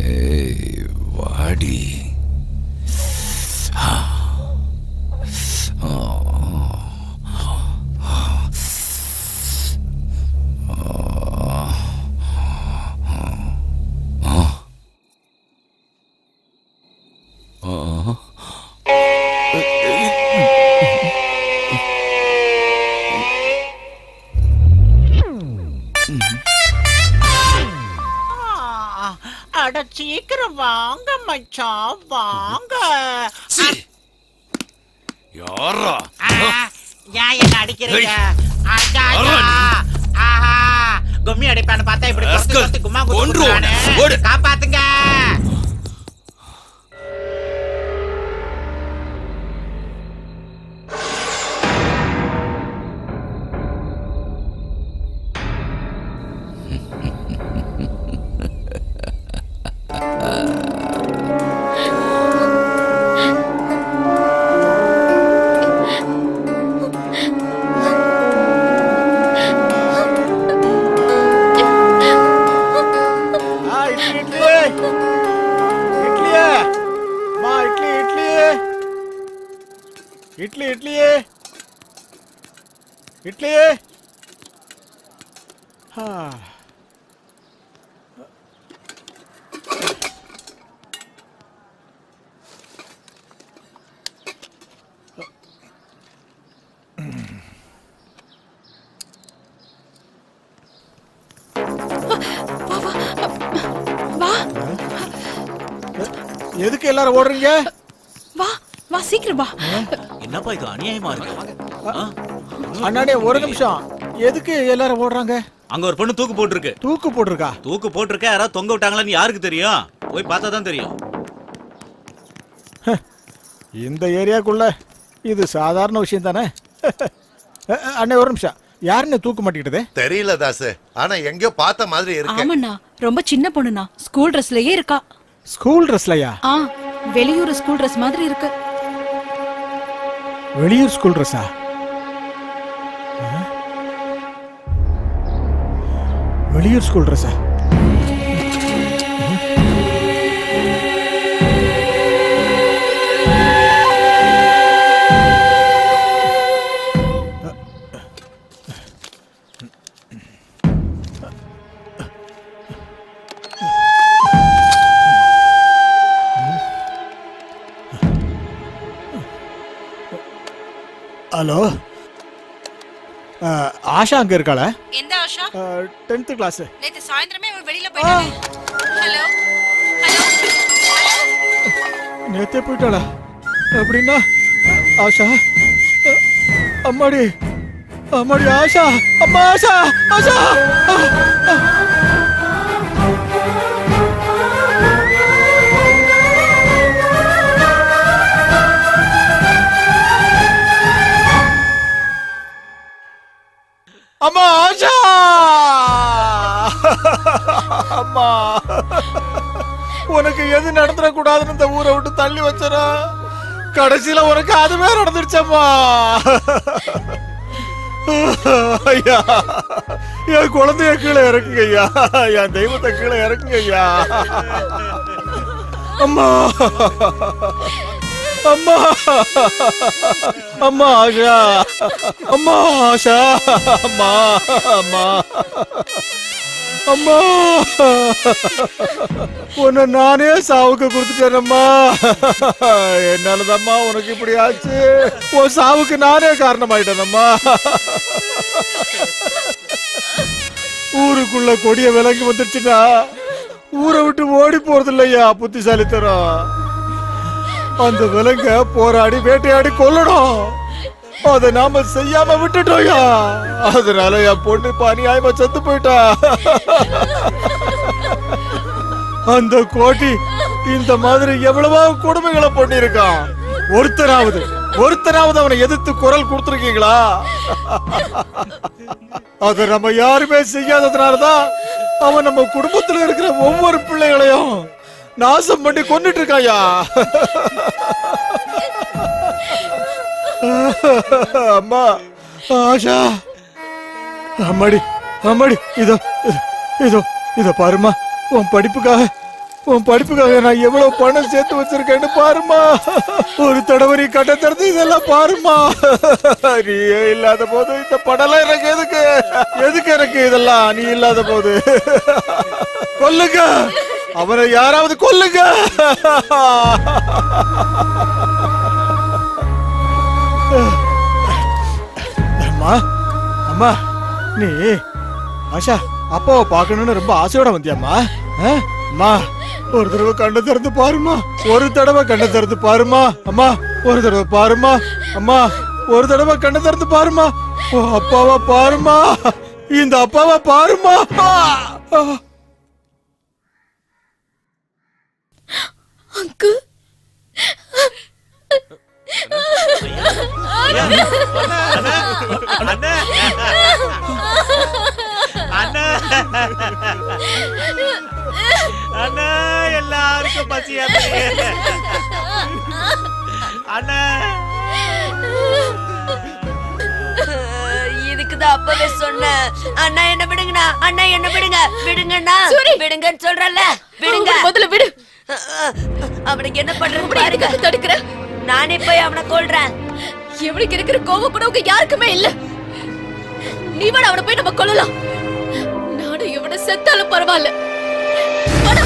ஏய் வாடி. சீக்கிரம் வாங்க மச்சான் வாங்க. யாரா ஏன் என்ன அடிக்கிறீங்க? ஆஹா, கும்மி அடிப்பான்னு பார்த்தா இப்படி கொத்து கும்மா குத்துறானே. காப்பாத்துங்க. இட்லி இட்லி இட்லி. எதுக்கு எல்லாரும் ஓடுறீங்க? வா வா சீக்கிரம் வா. என்னப்பா இது அநியாயமா இருக்கு? அண்ணாடே ஒரு நிமிஷம். எதுக்கு எல்லாரும் ஓடுறாங்க? அங்க ஒரு பொண்ணு தூக்கு போட்டுருக்கு. தூக்கு போட்டிருக்கா? தூக்கு போட்டிருக்க, யாராவது தொங்க விட்டாங்களான்னு யாருக்கு தெரியும்? போய் பார்த்தா தான் தெரியும். இந்த ஏரியாக்குள்ள இது சாதாரண விஷயம் தானே. அண்ணே ஒரு நிமிஷம். யாருன்னு தூக்கு மாட்டிக்கிட்டது? தெரியல தாசு, ஆனா எங்கயோ பார்த்த மாதிரி இருக்கு. ஆமாண்ணா, ரொம்ப சின்ன பொண்ணுண்ணா. ஸ்கூல் ட்ரெஸ்லயே இருக்கா. ஸ்கூல் ட்ரெஸ்லயா? வெளியூர் ஸ்கூல் ட்ரெஸ் மாதிரி இருக்கு. வெளியூர் ஸ்கூல் ட்ரெஸ்ஸா? வெளியூர் ஸ்கூல் ட்ரெஸ்ஸா? ஹலோ, ஆஷா அங்க இருக்காளா? எந்த ஆஷா? 10th class. நேத்து சாயந்திரமே அவ வெளியில போயிட்டாளே. ஹலோ ஹலோ, நேத்தே போயிட்டாளா? அப்படின்னா ஆஷா, அம்மாடி அம்மாடி ஆஷா, அம்மா ஆஷா ஆஷா. அம்மா ஆஷா, அம்மா உனக்கு எது நடந்துடக்கூடாதுன்னு இந்த ஊரை விட்டு தள்ளி வச்சனா, கடைசியில உனக்கு அதுவே நடந்துருச்சம்மா. ஐயா, என் குழந்தைய கீழே இறக்குங்க ஐயா, என் தெய்வத்தை கீழே இறக்குங்க ஐயா. அம்மா அம்மா அம்மா ஆஷா, அம்மா ஆஷா, அம்மா அம்மா அம்மா, உன்னை நானே சாவுக்கு கொடுத்துட்டேனம்மா. என்னாலதாம்மா உனக்கு இப்படி ஆச்சு. உன் சாவுக்கு நானே காரணமாயிட்டேனம்மா. ஊருக்குள்ள கொடிய விலங்கி வந்துருச்சுன்னா ஊரை விட்டு ஓடி போறது இல்லையா புத்திசாலித்தனம். அந்த விலங்க போராடி வேட்டையாடி கொல்லணும். அதை நாம செய்யாம விட்டுட்டோயா. அதனால என் பொண்ணு அநியாயமா செத்து போயிட்டா. அந்த கோட்டி இந்த மாதிரி எவ்வளவோ கொடுமைகளை பண்ணிருக்கான். ஒருத்தராவது அவனை எதிர்த்து குரல் கொடுத்துருக்கீங்களா? அத நம்ம யாருமே செய்யாததுனாலதான் அவன் நம்ம குடும்பத்துல இருக்கிற ஒவ்வொரு பிள்ளைகளையும் நாசம் பண்ணி கொண்டுட்டு இருக்காயா. அம்மா ஆஷா, அம்மாடி அம்மாடி, இதோ இதோ இதோ பாருமா, உன் படிப்புக்காக நான் எவ்வளவு பணம் சேர்த்து வச்சிருக்கேன்னு பாருமா. ஒரு தடவை நீ கட்ட திறந்து இதெல்லாம் பாருமா. நீயே இல்லாத போது இந்த படம்லாம் எனக்கு எதுக்கு எனக்கு இதெல்லாம்? நீ இல்லாத போது கொல்லுங்க அவனை, யாராவது கொல்லுங்க. அம்மா அம்மா, நீ ஆஷா அப்பாவை பார்க்கணும்னு ரொம்ப ஆசையோட வந்தியாம்மா? அம்மா ஒரு தடவை கண்ணை திறந்து பாருமா, ஒரு தடவை கண்ணை திறந்து பாருமா. அம்மா ஒரு தடவை பாருமா, அம்மா ஒரு தடவை கண்ணை திறந்து பாருமா. ஓ அப்பாவா பாருமா, இந்த அப்பாவா பாருமா. அங்கு அண்ணா எல்லாருக்கும் பசியா அண்ணா. இதுக்குதான் அப்பவே சொன்னேன். அண்ணா என்ன விடுங்கண்ணா, அண்ணா என்ன விடுங்க, விடுங்கண்ணா, விடுங்கன்னு சொல்றல, விடுங்க. முதல்ல விடு. அவனுக்கு என்ன பண்றது பாருங்க. தடுக்கிற நானே போய் அவனை கொல்றேன். எவனுக்கு இருக்கிற கோவம் கூட உங்க யாருக்குமே இல்ல. நீ வேணா அவனை போய் நம்ம கொல்லலாம். நானும் இவனை செத்தாலும் பரவாயில்ல. வாடா.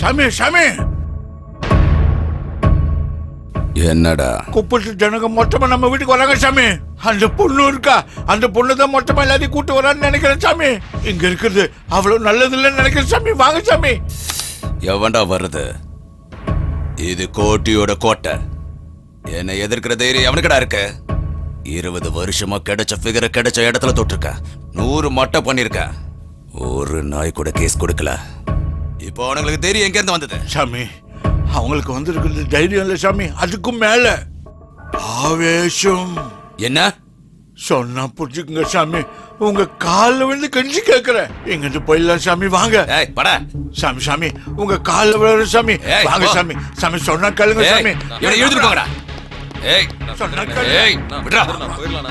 சாமி சாமி, என்னடா குப்பத்து ஜனங்க மொத்தமா நம்ம வீட்டுக்கு வராங்க சாமி. அந்த பொண்ணு இருக்கா, அந்த பொண்ணு தான் மொத்தமா எல்லாத்தையும் கூட்டு வரான்னு நினைக்கிறேன் சாமி. இங்க இருக்கிறது அவ்வளவு நல்லது இல்லைன்னு நினைக்கிறேன் சாமி. வாங்க சாமி. எவன்டா வருது? இது கோட்டியோட கோட்டை. என்னை எதிர்க்கிற தைரியம் எவனுக்கடா இருக்கு? 20 வருஷமா கிடைச்ச ஃபிகரை கிடைச்ச இடத்துல தொட்டிருக்க, 100 மட்டை பண்ணிருக்க, ஒரு நாய் கூட கேஸ் கொடுக்கல. இப்போ அவனுங்களுக்கு தைரியம் எங்க இருந்து வந்தது? சாமி அவங்களுக்கு வந்திருக்கிறது தைரியம் இல்ல சாமி, அதுக்கும் மேல ஆவேசம். என்ன சொன்னா புரிஞ்சுக்குங்க சாமி. உங்க கால்ல விழுந்து கெஞ்சி கேட்கிறேன், எங்கிட்டு போயிடலாம் சாமி. வாங்க சாமி, சாமி உங்க கால்ல விழுற சாமி. வாங்க சாமி, சாமி சொன்னா கேளுங்க சாமி. எழுதிருப்பாங்கடா. சொன்னா கேளுங்க.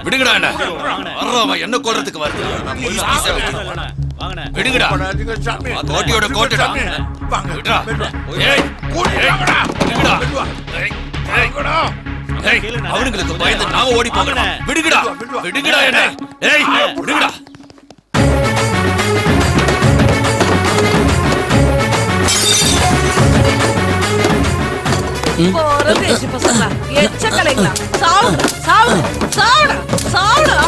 விடுங்கடா, என்ன கொல்றதுக்கு வருது? விடுங்கடா, கோட்டையோட கோட்டைடா. அவனுங்களுக்கு பயந்து நாம ஓடி போகணும். விடுங்கடா, விடுங்கடா என்ன. ஏய் விடுங்கடா. தேசி பசங்களா, எச்சக்கலைங்களா, சாவுடா சாவுடா சாவுடா சாவுடா.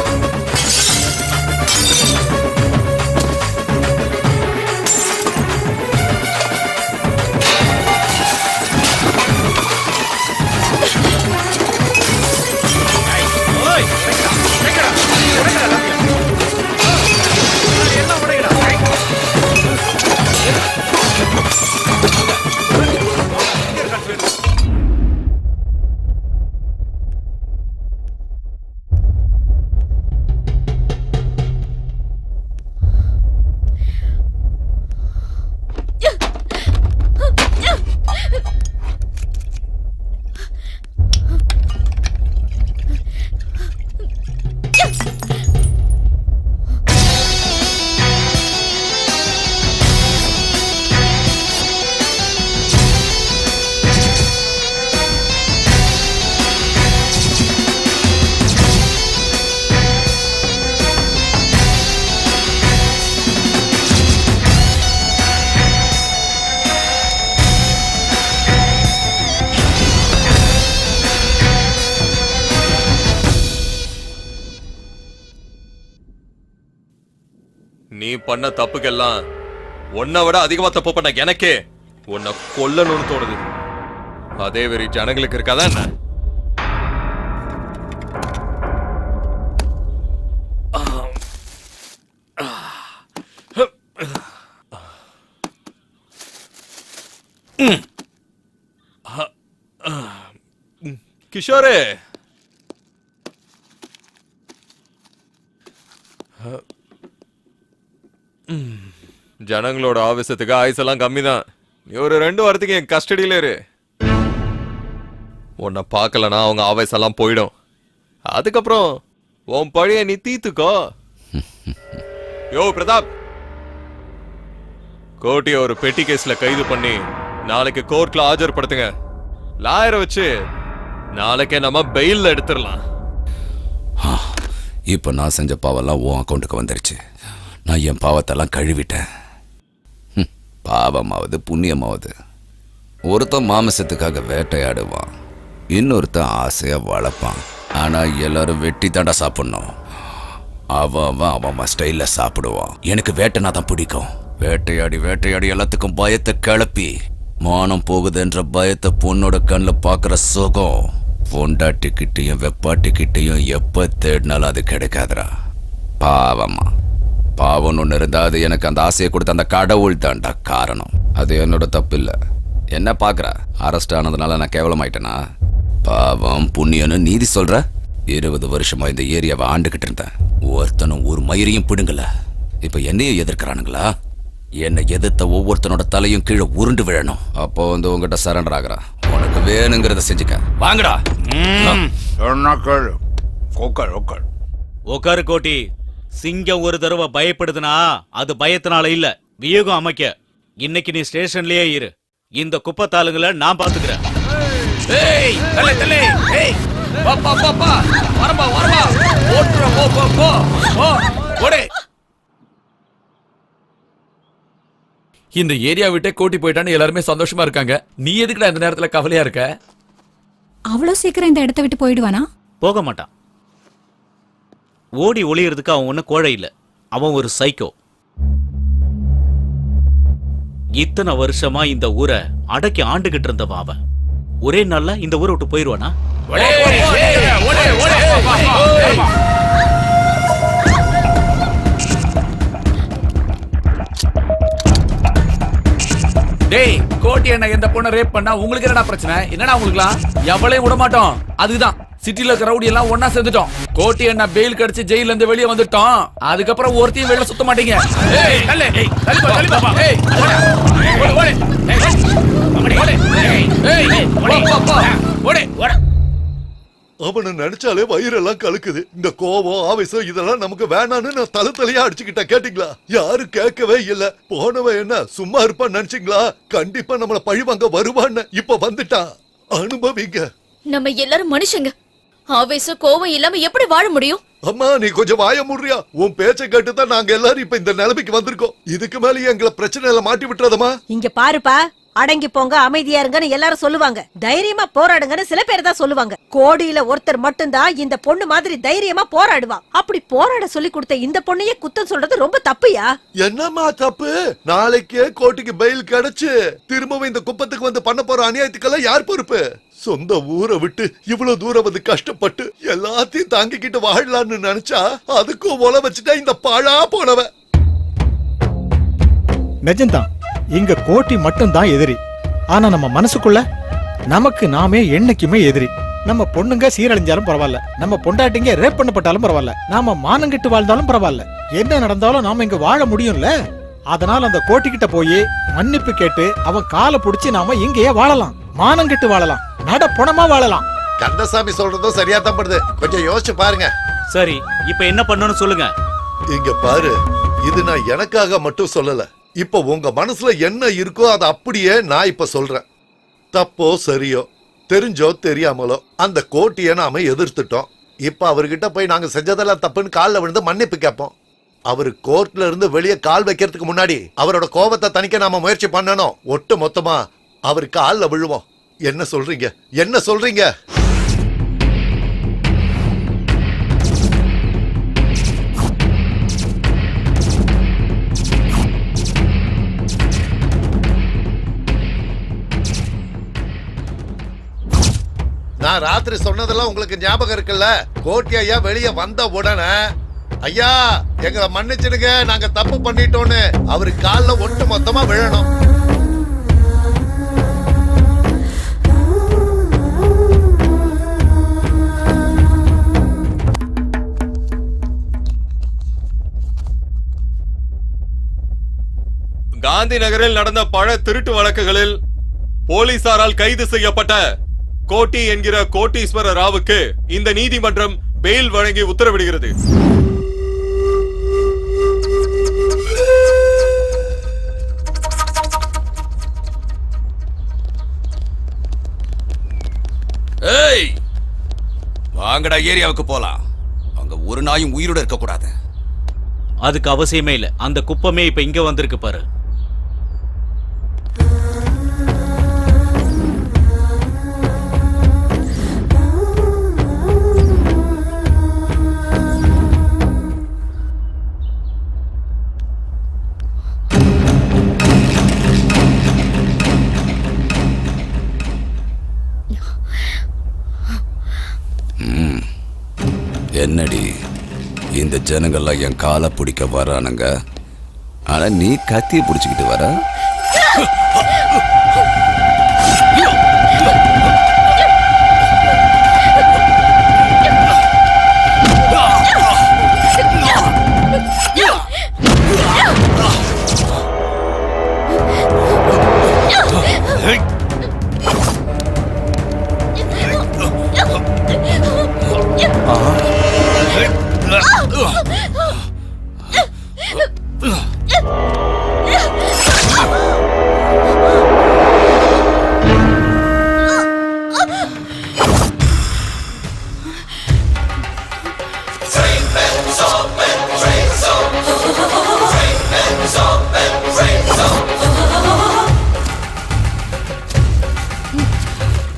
நீ பண்ண தப்புக்கெல்லாம் உன்னை விட அதிகமா தப்பு பண்ண எனக்கே உன்னை கொல்லணும்னு தோணுது. அதே வெறி ஜனங்களுக்கு இருக்காதா என்ன? கிஷோரே, ஜனங்களோட ஆவேசத்துக்கு ஆயுசெல்லாம் கம்மி தான். நீ ஒரு 2 வாரத்துக்கு என் கஸ்டடியில இரு. உன்னை பார்க்கலனா அவங்க ஆவேசெல்லாம் போயிடும். அதுக்கப்புறம் உன் பழைய நீ தீத்துக்கோ. யோ பிரதாப், கோட்டியை ஒரு பெட்டி கேஸ்ல கைது பண்ணி நாளைக்கு கோர்ட்ல ஆஜர்படுத்துங்க. லாயரை வச்சு நாளைக்கே நம்ம பெயில்ல எடுத்துடலாம். இப்போ நான் செஞ்ச பாவெல்லாம் உன் அக்கௌண்ட்டுக்கு வந்துருச்சு. நான் என் பாவத்தெல்லாம் கழுவிட்டேன். பாவமாவது புண்ணியமாவது. ஒருத்தன் மாமிசத்துக்காக வேட்டையாடுவான், இன்னொருத்தன் ஆசையா வளர்ப்பான். ஆனா எல்லாரும் வெட்டி தாண்டா சாப்பிடணும். அவன் ஸ்டைல்ல சாப்பிடுவான். எனக்கு வேட்டைனா தான் பிடிக்கும். வேட்டையாடி வேட்டையாடி எல்லாத்துக்கும் பயத்தை கிளப்பி மானம் போகுதுன்ற பயத்தை பொண்ணோட கண்ணில் பார்க்குற சுகம் பொண்டாட்டிக்கிட்டையும் வெப்பாட்டிக்கிட்டையும் எப்போ தேடினாலும் அது கிடைக்காதுரா. பாவமா பாவம் ஒன்று இருந்தா அது எனக்கு அந்த ஆசையை கொடுத்த அந்த கடவுள் தாண்டா காரணம். அது என்னோட தப்பு இல்லை. என்ன பார்க்குற, அரெஸ்ட் ஆனதுனால நான் கேவலமாயிட்டேனா? பாவம் புண்ணியன்னு நீதி சொல்ற? 20 வருஷமா இந்த ஏரியாவை ஆண்டுகிட்டு இருந்தேன். ஒருத்தனும் ஒரு மயிரையும் பிடுங்கல. இப்ப என்னையும் எதிர்க்கிறானுங்களா? என்னை எதிர்த்த ஒவ்வொருத்தனோட தலையும் கீழே உருண்டு விழணும். அப்போ உங்ககிட்ட சரண்டர் ஆகுறான். உனக்கு வேணுங்கிறத செஞ்சுக்க. வாங்கடா. உக்காரு கோட்டி. சிங்கம் ஒரு தடவை பயப்படுதுனா அது பயத்தினால இல்ல, வியூகம் அமைக்க. இன்னைக்கு நீ ஸ்டேஷன்லயே இரு. இந்த குப்பத்தாளுங்களை நான் பாத்துக்கிறேன். இந்த ஏரியா விட்டே கோட்டி போயிட்டான்னு எல்லாருமே சந்தோஷமா இருக்காங்க. நீ எதுக்குடா இந்த நேரத்துல கவலையா இருக்க? அவ்வளவு சீக்கிரம் இந்த இடத்த விட்டு போயிடுவானா? போக மாட்டான். ஓடி ஒளியறதுக்கு அவன் ஒண்ணு கோழை இல்ல, அவன் ஒரு சைக்கோ. இத்தனை வருஷமா இந்த ஊரை அடக்கி ஆண்டுகிட்டு இருந்தவன் அவன். ஒரே நாள்ல இந்த ஊரை விட்டு போயிருவானா? டேய், கோட்டி என்ன எந்த பொண்ணை ரேப் பண்ணா உங்களுக்கு என்னடா பிரச்சனை? என்னடா உங்களுக்குலாம்? எவ்வளையும் விட மாட்டோம். அதுதான் சிட்டில இருக்க ரவுடி எல்லாம் ஒன்னா சேர்ந்துட்டோம். கோட்டி என்ன பெயில் கடிச்சு ஜெயில இருந்து வெளியே வந்துட்டோம். அதுக்கப்புறம் ஒருத்தையும் வெளில சுத்த மாட்டீங்க. அவனை நினைச்சாலே வயிறெல்லாம் கலக்குது. இந்த கோபம் ஆவேசம் இதெல்லாம் நமக்கு வேணான்னு நான் தலையா அடிச்சுக்கிட்டேன். கேட்டீங்களா? யாரும் கேட்கவே இல்ல. போனவன் என்ன சும்மா இருப்பான்னு நினைச்சீங்களா? கண்டிப்பா நம்மள பழிவாங்க வருவான்னு. இப்ப வந்துட்டான். அனுபவிங்க. நம்ம எல்லாரும் மனுஷங்க. ஆவேசம் கோவம் இல்லாம எப்படி வாழ முடியும்? அம்மா நீ கொஞ்சம் வாய முடியா? உன் பேச்சை கேட்டுதான் நாங்க எல்லாரும் இப்ப இந்த நிலைமைக்கு வந்திருக்கோம். இதுக்கு மேல எங்களை பிரச்சனையில மாட்டி விட்டுறதமா? இங்க பாருப்பா, அடங்கி போங்க, அமைதியா இருங்கன்னு எல்லாரும் சொல்லுவாங்க. தைரியமா போராடுங்கன்னு சில பேர் தான் சொல்லுவாங்க. கோடியில ஒருத்தர் மட்டும்தான் இந்த பொண்ணு மாதிரி தைரியமா போராடுவா. அப்படி போராட சொல்லி கொடுத்த இந்த பொண்ணையே குத்தம் சொல்றது ரொம்ப தப்புயா. என்னம்மா தப்பு? நாளைக்கே கோர்ட்டுக்கு பெயில் கிடைச்சு திரும்பவும் இந்த குப்பத்துக்கு வந்து பண்ண போற அநியாயத்துக்கெல்லாம் யார் பொறுப்பு? சொந்த ஊரை விட்டு இவ்வளவு தூரம் வந்து கஷ்டப்பட்டு எல்லாத்தையும் தாங்கிக்கிட்டு வாழலான்னு நினைச்சா அதுக்கும் ஒல வச்சுட்டா இந்த பாழா போனவ. நிஜம்தான், இங்க கோட்டி மட்டும் தான் எதிரி. ஆனா நம்ம மனசுக்குள்ள நமக்கு நாமே என்னைக்குமே எதிரி. நம்ம பொண்ணுங்க சீரழிஞ்சாலும் பரவாயில்ல, நம்ம பொண்டாட்டிங்க ரேப் பண்ணப்பட்டாலும் பரவாயில்ல, நாம மானங்கிட்டு வாழ்ந்தாலும் பரவாயில்ல, என்ன நடந்தாலும் நாம இங்க வாழ முடியும்ல. அதனால அந்த கோட்டிக்கிட்ட போய் மன்னிப்பு கேட்டு அவன் காலை பிடிச்சி நாம இங்கேயே வாழலாம், மானங்கிட்டு வாழலாம், நட பொணமா வாழலாம். கந்தசாமி சொல்றதும் சரியா தான் படுது. கொஞ்சம் யோசிச்சு பாருங்க. சரி, இப்ப என்ன பண்ணணும்னு சொல்லுங்க. இங்க பாரு, இது நான் எனக்காக மட்டும் சொல்லல. இப்ப உங்க மனசுல என்ன இருக்கோ அதை அப்படியே நான் இப்ப சொல்றேன். தப்போ சரியோ, தெரிஞ்சோ தெரியாமலோ அந்த கோட்டியை நாம எதிர்த்துட்டோம். இப்ப அவர்கிட்ட போய் நாங்க செஞ்சதெல்லாம் தப்புன்னு காலில் விழுந்து மன்னிப்பு கேட்போம். அவரு கோர்ட்ல இருந்து வெளியே கால் வைக்கிறதுக்கு முன்னாடி அவரோட கோபத்தை தணிக்க நாம முயற்சி பண்ணணும். ஒட்டு மொத்தமா அவரு காலில் விழுவோம். என்ன சொல்றீங்க? என்ன சொல்றீங்க? நான் ராத்திரி சொன்னதெல்லாம் உங்களுக்கு ஞாபகம் இருக்குல்ல? கோட்டி ஐயா வெளியே வந்த உடனே ஐயா எங்களை மன்னிச்சிடுங்க, நாங்க தப்பு பண்ணிட்டோன்னு அவரு காலில் ஒட்டு மொத்தமா விழணும். காந்தி நகரில் நடந்த பல திருட்டு வழக்குகளில் போலீசாரால் கைது செய்யப்பட்ட கோட்டி என்கிற கோட்டீஸ்வர ராவுக்கு இந்த நீதிமன்றம் பெயில் வழங்கி உத்தரவிடுகிறது. வாங்கடா ஏரியாவுக்கு போலாம். அங்க ஒரு நாயும் உயிரோட இருக்க கூடாது. அதுக்கு அவசியமே இல்ல. அந்த குப்பமே இப்ப இங்க வந்திருக்கு பாரு. என்னடி இந்த ஜனங்கள்லாம் என் காலை பிடிக்க வரானுங்க, ஆனா நீ கத்திய பிடிச்சுக்கிட்டு வர.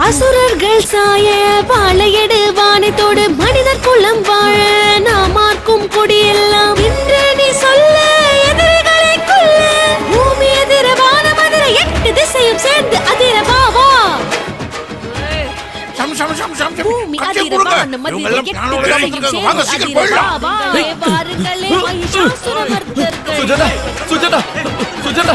அசுரர்கள் சாய வாழையடு வானத்தோடு மனிதர் குலம் வாழ நாமார்க்கும் கொடியெல்லாம் இன்று நீ சொல்ல எதிரிகளை கொல்ல பூமி எதிர வானம் அதிர 8 திசையும் சேர்ந்து அதிர வா பூமி அதிர வானம் அதிர 8 திசையும் சேர்ந்து அதிர வா வாருங்களே மகிஷாசுரமர்தர்கள். சுஜாதா சுஜாதா சுஜாதா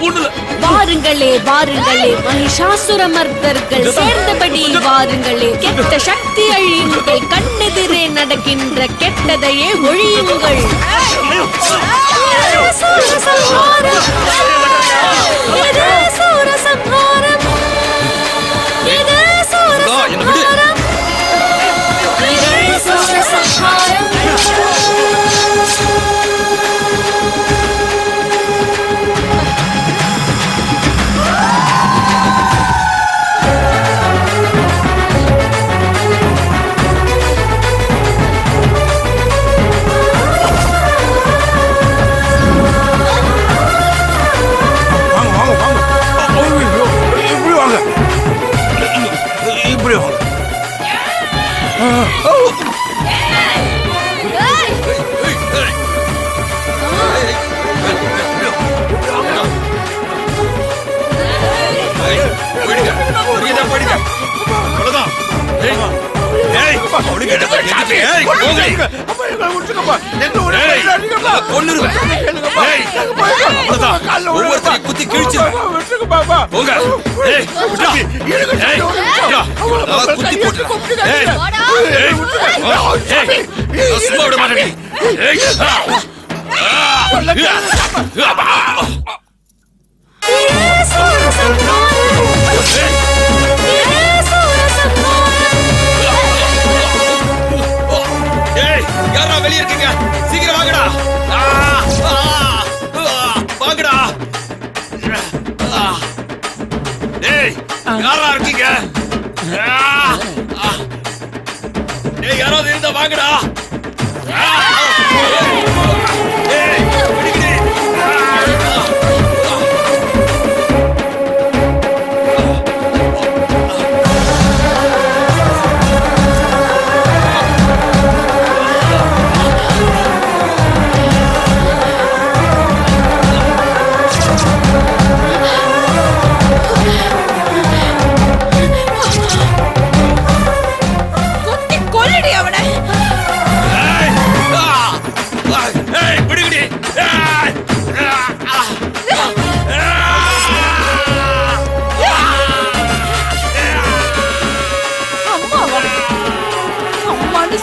ஒண்ணுல வாருங்களே வாருங்களே மகிஷாசுரமர்தர்கள் சேர்ந்தபடி வாருங்களே. கெட்ட சக்தி அழியுங்கள், கண்ணெதிரே நடக்கின்ற கெட்டதையே ஒழியுங்கள். சூரசம்ஹாரம், இது சூரசம்ஹாரம், இது சூரசம்ஹாரம், இது சூரசம்ஹாரம். குத்தி கிழிச்சு குத்தி போட்டு சும்மா விட மாட்டேன். யாரா வெளியே இருக்கீங்க? சீக்கிரம் வாங்கடா, வாங்கடா. டேய் யாரா இருக்கீங்க? டேய் யாராவது இருந்தா வாங்கடா.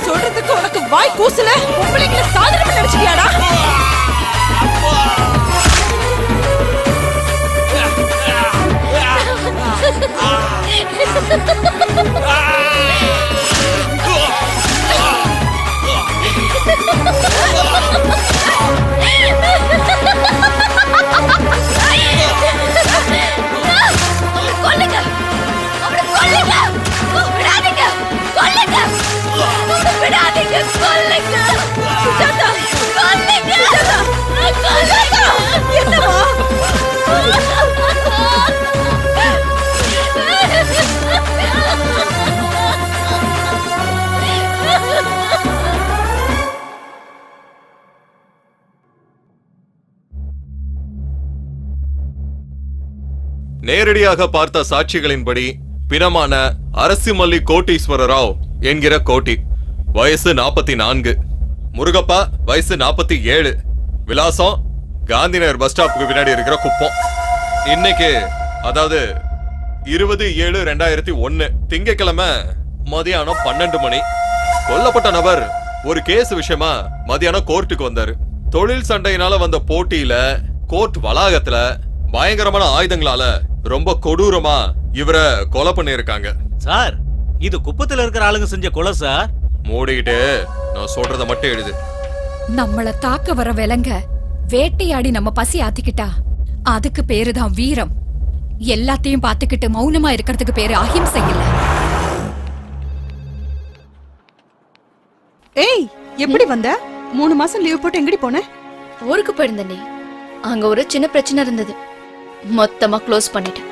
சொல்றதுக்கு உனக்கு வாய் கூசல. பொம்பளைங்களை சாதனை நினைச்சிட்டியாடா? கொல்லுங்க, அவனை கொல்லுங்க, விடாதீங்க, கொல்லுங்க. நேரடியாக பார்த்த சாட்சிகளின்படி பிணமான அரசிமல்லி கோட்டீஸ்வர ராவ் என்கிற கோட்டி, வயசு 44, முருகப்பா வயசு 47, விலாசம் காந்திநகர் பஸ் ஸ்டாப்புக்கு பின்னாடி இருக்கிற குப்பம். இன்னைக்கு அதாவது 20/7/2001 திங்கட்கிழமை மதியானம் 12 மணி கொல்லப்பட்ட நபர் ஒரு கேஸ் விஷயமா மதியானம் கோர்ட்டுக்கு வந்தாரு. தொழில் சண்டையினால வந்த போட்டியில கோர்ட் வளாகத்துல பயங்கரமான ஆயுதங்களால ரொம்ப கொடூரமா இவரை கொலை பண்ணிருக்காங்க. சார், இது குப்பத்துல இருக்கிற ஆளுங்க செஞ்ச கொலை சார். மூடிக்கிட்டு நான் சொல்றத மட்டும் எழுது. நம்மள தாக்க வர விலங்க வேட்டையாடி நம்ம பசி ஆத்திக்கிட்டா அதுக்கு பேருதான் வீரம். எல்லாத்தையும் பாத்துக்கிட்டு மௌனமா இருக்கிறதுக்கு பேரு அஹிம்சை இல்ல. ஏய், எப்படி வந்த? 3 மாசம் லீவ் போட்டு எங்கடி போன? ஊருக்கு போயிருந்தேனே, அங்க ஒரு சின்ன பிரச்சனை இருந்தது, மொத்தமா க்ளோஸ் பண்ணிட்டேன்.